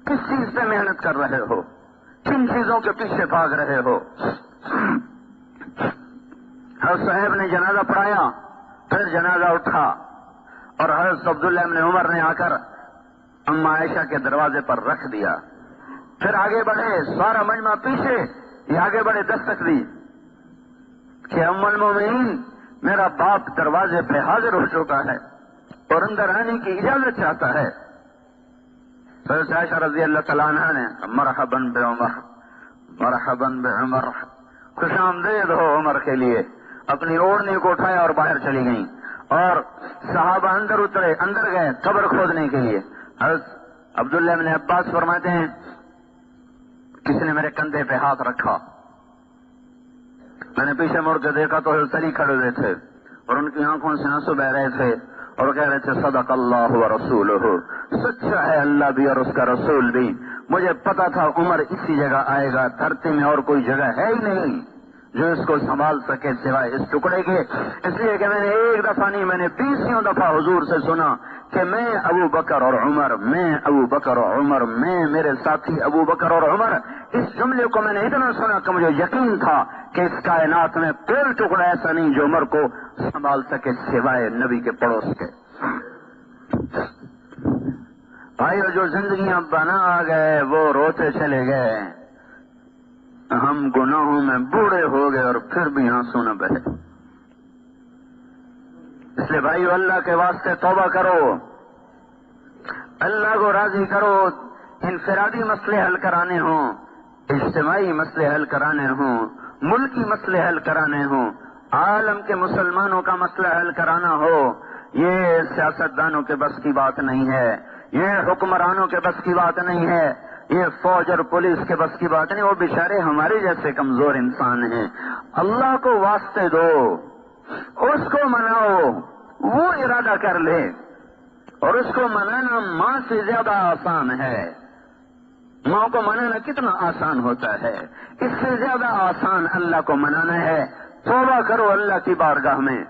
کس چیز پہ محنت کر رہے ہو، کن چیزوں کے پیچھے بھاگ رہے ہو۔ حضرت صاحب نے جنازہ پڑھایا، پھر جنازہ اٹھا اور حضرت عبداللہ بن عمر نے آ کر اما عائشہ کے دروازے پر رکھ دیا۔ پھر آگے بڑھے، سارا مجمع پیچھے، یہ آگے بڑھے، دستک دی کہ ام المومنین میرا باپ دروازے پہ حاضر ہو چکا ہے اور اندر آنے کی اجازت چاہتا ہے۔ حضرت عائشہ رضی اللہ تعالیٰ عنہ نے مرحبا بعمر، مرحبا بعمر، خوش آمدید ہو عمر کے لیے، اپنی اوڑھنی کو اٹھایا اور باہر چلی گئیں، اور صحابہ اندر اترے، اندر گئے قبر کھودنے کے لیے۔ حضرت عبداللہ بن عباس فرماتے ہیں کسی نے میرے کندھے پہ ہاتھ رکھا، میں نے پیچھے مڑ کے دیکھا تو حضرت علی کھڑے ہوئے تھے اور ان کی آنکھوں سے آنسو بہ رہے تھے اور کہہ رہے تھے صدق اللہ و رسولہ، سچا ہے اللہ بھی اور اس کا رسول بھی۔ مجھے پتا تھا عمر اسی جگہ آئے گا، دھرتی میں اور کوئی جگہ ہے ہی نہیں جو اس کو سنبھال سکے سوائے اس ٹکڑے کے. اس لیے کہ میں نے ایک دفعہ نہیں، میں نے 20 دفعہ حضور سے سنا کہ میں ابو بکر اور عمر، میں ابو بکر اور عمر، میں میرے ساتھی ابو بکر اور عمر. اس جملے کو میں نے اتنا سنا کہ مجھے یقین تھا کہ اس کائنات میں کوئی ٹکڑا ایسا نہیں جو عمر کو سنبھال سکے سوائے نبی کے پڑوس کے. بھائیو، جو زندگیاں بنا گئے وہ روتے چلے گئے. ہم گناہوں میں بوڑھے ہو گئے اور پھر بھی آنسو نہ بہے. اس لیے بھائیو، اللہ کے واسطے توبہ کرو، اللہ کو راضی کرو. انفرادی مسئلے حل کرانے ہوں، اجتماعی مسئلے حل کرانے ہوں، ملکی مسئلے حل کرانے ہوں، عالم کے مسلمانوں کا مسئلہ حل کرانا ہو، یہ سیاستدانوں کے بس کی بات نہیں ہے، یہ حکمرانوں کے بس کی بات نہیں ہے، یہ فوج اور پولیس کے بس کی بات نہیں. وہ بیچارے ہمارے جیسے کمزور انسان ہیں. اللہ کو واسطے دو، اس کو مناؤ، وہ ارادہ کر لے. اور اس کو منانا ماں سے زیادہ آسان ہے. ماں کو منانا کتنا آسان ہوتا ہے، اس سے زیادہ آسان اللہ کو منانا ہے. توبہ کرو اللہ کی بارگاہ میں،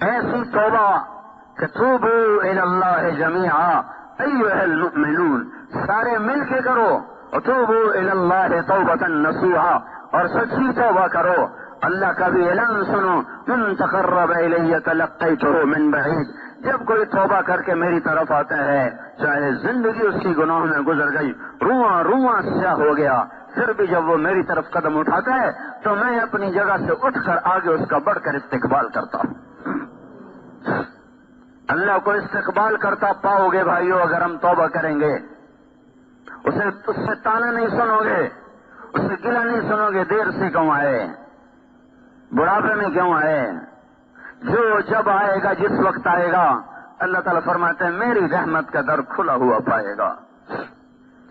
ایسی توبہ کہ توبوا الی اللہ جمیعا ایھا المؤمنون، سارے مل کے کرو. وتوبوا الی اللہ توبۃ نصوحا، اور سچی توبہ کرو. اللہ کا بھی اعلان سنو، من تقرب الی تلقیتہ من بعید. جب کوئی توبہ کر کے میری طرف آتا ہے، چاہے زندگی اس کی گناہوں میں گزر گئی، رواں رواں سیاہ ہو گیا، پھر بھی جب وہ میری طرف قدم اٹھاتا ہے تو میں اپنی جگہ سے اٹھ کر آگے اس کا بڑھ کر استقبال کرتا ہوں. اللہ کو استقبال کرتا پاؤ گے بھائیو اگر ہم توبہ کریں گے. اس سے تانا نہیں سنو گے، اس سے گلہ نہیں سنو گے دیر سے کیوں آئے، بڑھاپے میں کیوں آئے. جو جب آئے گا، جس وقت آئے گا، اللہ تعالیٰ فرماتے ہیں میری رحمت کا در کھلا ہوا پائے گا.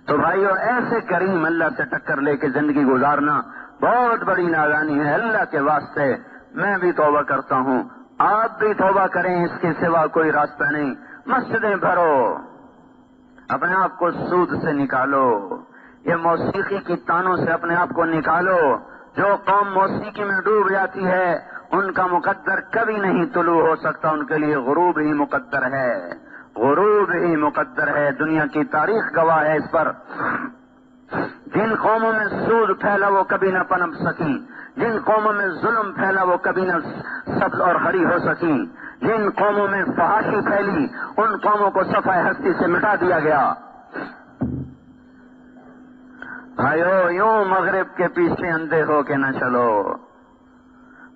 تو بھائیو، ایسے کریم اللہ سے ٹکر لے کے زندگی گزارنا بہت بڑی نادانی ہے. اللہ کے واسطے میں بھی توبہ کرتا ہوں، آپ بھی توبہ کریں، اس کے سوا کوئی راستہ نہیں. مسجدیں بھرو، اپنے آپ کو سود سے نکالو، یہ موسیقی کی تانوں سے اپنے آپ کو نکالو. جو قوم موسیقی میں ڈوب جاتی ہے ان کا مقدر کبھی نہیں طلوع ہو سکتا، ان کے لیے غروب ہی مقدر ہے، غروب ہی مقدر ہے. دنیا کی تاریخ گواہ ہے اس پر. جن قوموں میں سود پھیلا وہ کبھی نہ پنپ سکی، جن قوموں میں ظلم پھیلا وہ کبھی نہ سبز اور ہری ہو سکی، جن قوموں میں فحاشی پھیلی ان قوموں کو صفحہ ہستی سے مٹا دیا گیا. بھائیو، یوں مغرب کے پیچھے اندھے ہو کے نہ چلو.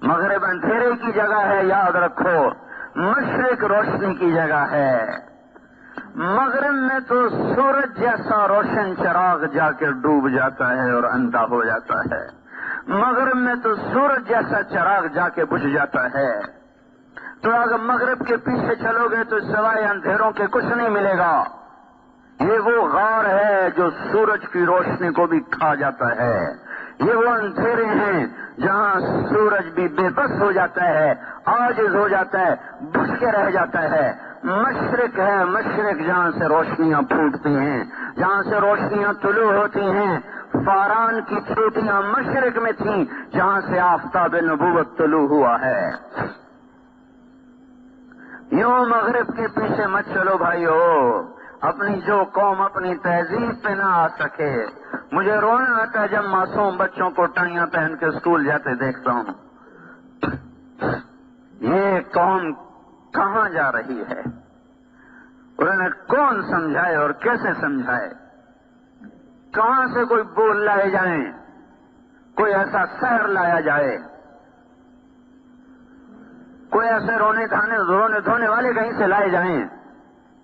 مغرب اندھیرے کی جگہ ہے، یاد رکھو. مشرق روشنی کی جگہ ہے. مغرب میں تو سورج جیسا روشن چراغ جا کے ڈوب جاتا ہے اور اندھا ہو جاتا ہے. مغرب میں تو سورج جیسا چراغ جا کے بجھ جاتا ہے. تو اگر مغرب کے پیچھے چلو گے تو سوائے اندھیروں کے کچھ نہیں ملے گا. یہ وہ غار ہے جو سورج کی روشنی کو بھی کھا جاتا ہے. یہ وہ اندھیرے ہیں جہاں سورج بھی بے بس ہو جاتا ہے، عاجز ہو جاتا ہے، بجھ کے رہ جاتا ہے. مشرق ہے، مشرق جہاں سے روشنیاں پھوٹتی ہیں، جہاں سے روشنیاں طلوع ہوتی ہیں. فاران کی چوٹیاں مشرق میں تھیں جہاں سے آفتاب نبوت طلوع ہوا ہے. یوں مغرب کے پیچھے مت چلو بھائیو. اپنی جو قوم اپنی تہذیب پہ نہ آ سکے، مجھے رونا آتا ہے جب معصوم بچوں کو ٹائیاں پہن کے اسکول جاتے دیکھتا ہوں. یہ قوم کہاں جا رہی ہے؟ انہیں کون سمجھائے اور کیسے سمجھائے؟ کہاں سے کوئی بول لائے جائیں، کوئی ایسا سحر لایا جائے، کوئی ایسے رونے دھونے والے کہیں سے لائے جائیں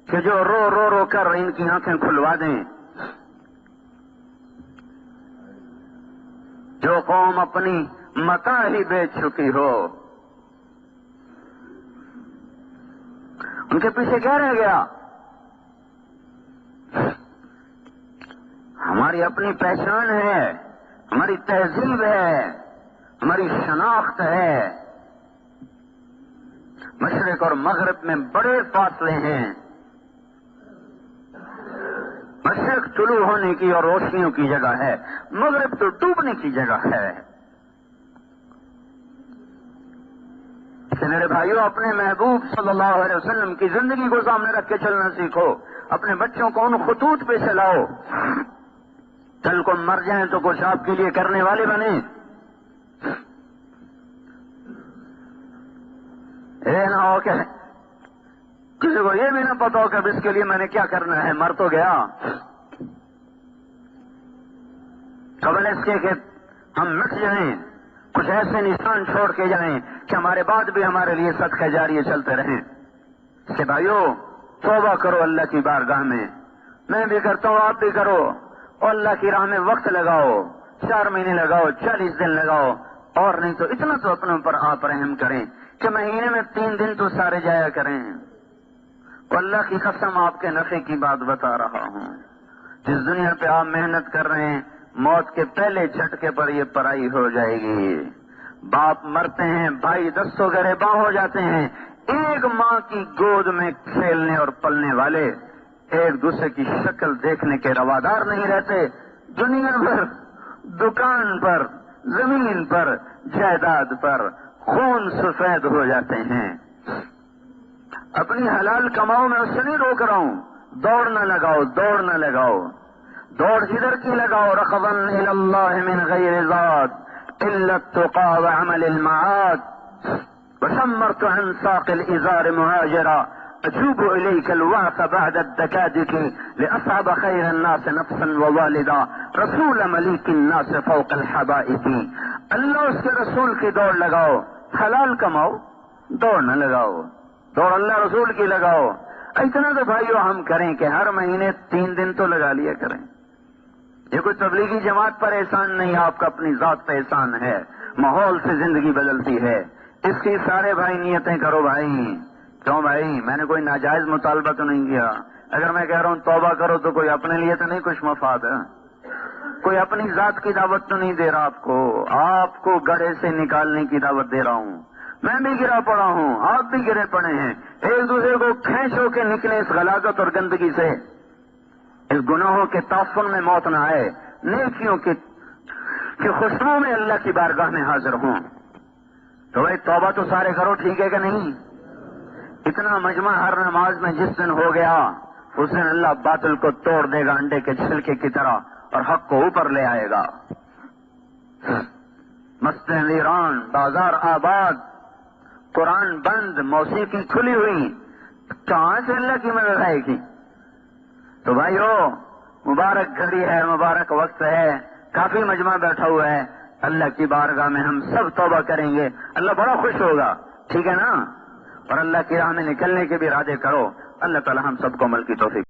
کہ جو رو رو رو کر ان کی آنکھیں کھلوا دیں. جو قوم اپنی متاع ہی بیچ چکی ہو، ان کے پیچھے کیا رہ گیا؟ ہماری اپنی پہچان ہے، ہماری تہذیب ہے، ہماری شناخت ہے. مشرق اور مغرب میں بڑے فاصلے ہیں. مشرق طلوع ہونے کی اور روشنیوں کی جگہ ہے، مغرب تو ڈوبنے کی جگہ ہے۔ کہ میرے بھائیوں، اپنے محبوب صلی اللہ علیہ وسلم کی زندگی کو سامنے رکھ کے چلنا سیکھو، اپنے بچوں کو ان خطوط پہ چلاؤ، کل کو مر جائیں تو کچھ آپ کے لیے کرنے والے بنے۔ نہ ہو کہ کسی کو یہ بھی نہ پتا ہو کہ اب اس کے لیے میں نے کیا کرنا ہے، مر تو گیا۔ قبل اس کے کہ ہم مٹ جائیں، کچھ ایسے نشان چھوڑ کے جائیں کہ ہمارے بعد بھی ہمارے لیے صدقہ جاریہ چلتے رہیں۔ کہ بھائیو، توبہ کرو اللہ کی بارگاہ میں بھی کرتا ہوں، آپ بھی کرو، اور اللہ کی راہ میں وقت لگاؤ، 4 مہینے لگاؤ، 40 دن لگاؤ، اور نہیں تو اتنا تو اپنے اوپر آپ رحم کریں کہ مہینے میں 3 دن تو سارے جایا کریں۔ اللہ کی قسم آپ کے نفع کی بات بتا رہا ہوں، جس دنیا پہ آپ محنت کر رہے ہیں، موت کے پہلے جھٹکے پر یہ پرائی ہو جائے گی۔ باپ مرتے ہیں، بھائی دستوں گریباں ہو جاتے ہیں، ایک ماں کی گود میں کھیلنے اور پلنے والے ایک دوسرے کی شکل دیکھنے کے روادار نہیں رہتے۔ دنیا بھر، دکان پر، زمین پر، جائیداد پر خون سفید ہو جاتے ہیں۔ اپنی حلال کماؤ، میں اس سے نہیں روک رہا ہوں، دوڑ نہ لگاؤ، دوڑ نہ لگاؤ، دوڑ ادھر کی لگاؤ، رغبا الی اللہ من غیر ذات الا التقى وعمل المعاد، وشمرت عن ساق الازار مهاجرا اجوب اليك الوعث بعد الدكادك لاصعب خير الناس نفسا ووالدا رسول مليك الناس فوق الحبائب۔ اللہ اس کے رسول کی دوڑ لگاؤ، حلال کماؤ، دوڑ نہ لگاؤ، دوڑ اللہ رسول کی لگاؤ۔ اتنا تو بھائیو ہم کریں کہ ہر مہینے 3 دن تو لگا لیا کریں۔ یہ کوئی تبلیغی جماعت پر احسان نہیں، آپ کا اپنی ذات پہ احسان ہے، ماحول سے زندگی بدلتی ہے۔ اس کی سارے بھائی نیتیں کرو بھائی۔ کیوں بھائی؟ میں نے کوئی ناجائز مطالبہ تو نہیں کیا۔ اگر میں کہہ رہا ہوں توبہ کرو تو کوئی اپنے لیے تو نہیں کچھ مفاد ہے، کوئی اپنی ذات کی دعوت تو نہیں دے رہا آپ کو گڑھے سے نکالنے کی دعوت دے رہا ہوں۔ میں بھی گرا پڑا ہوں، آپ بھی گرے پڑے ہیں، ایک دوسرے کو کھینچ ہو کے نکلے اس غلاظت اور گندگی سے، اس گناہوں کے تعفن میں موت نہ آئے، نیکیوں کی خوشبو میں اللہ کی بارگاہ میں حاضر ہوں۔ تو بھائی توبہ تو سارے کرو، ٹھیک ہے کہ نہیں؟ اتنا مجمع ہر نماز میں جس دن ہو گیا، اس دن اللہ باطل کو توڑ دے گا انڈے کے چھلکے کی طرح، اور حق کو اوپر لے آئے گا۔ مسجد ویران، بازار آباد، قرآن بند، موسیقی کھلی ہوئی، کہاں سے اللہ کی مدد آئے گی؟ تو بھائیو، مبارک گھڑی ہے، مبارک وقت ہے، کافی مجمع بیٹھا ہوا ہے، اللہ کی بارگاہ میں ہم سب توبہ کریں گے، اللہ بڑا خوش ہوگا، ٹھیک ہے نا؟ اور اللہ کی راہ میں نکلنے کے بھی ارادے کرو۔ اللہ تعالی ہم سب کو عمل کی توفیق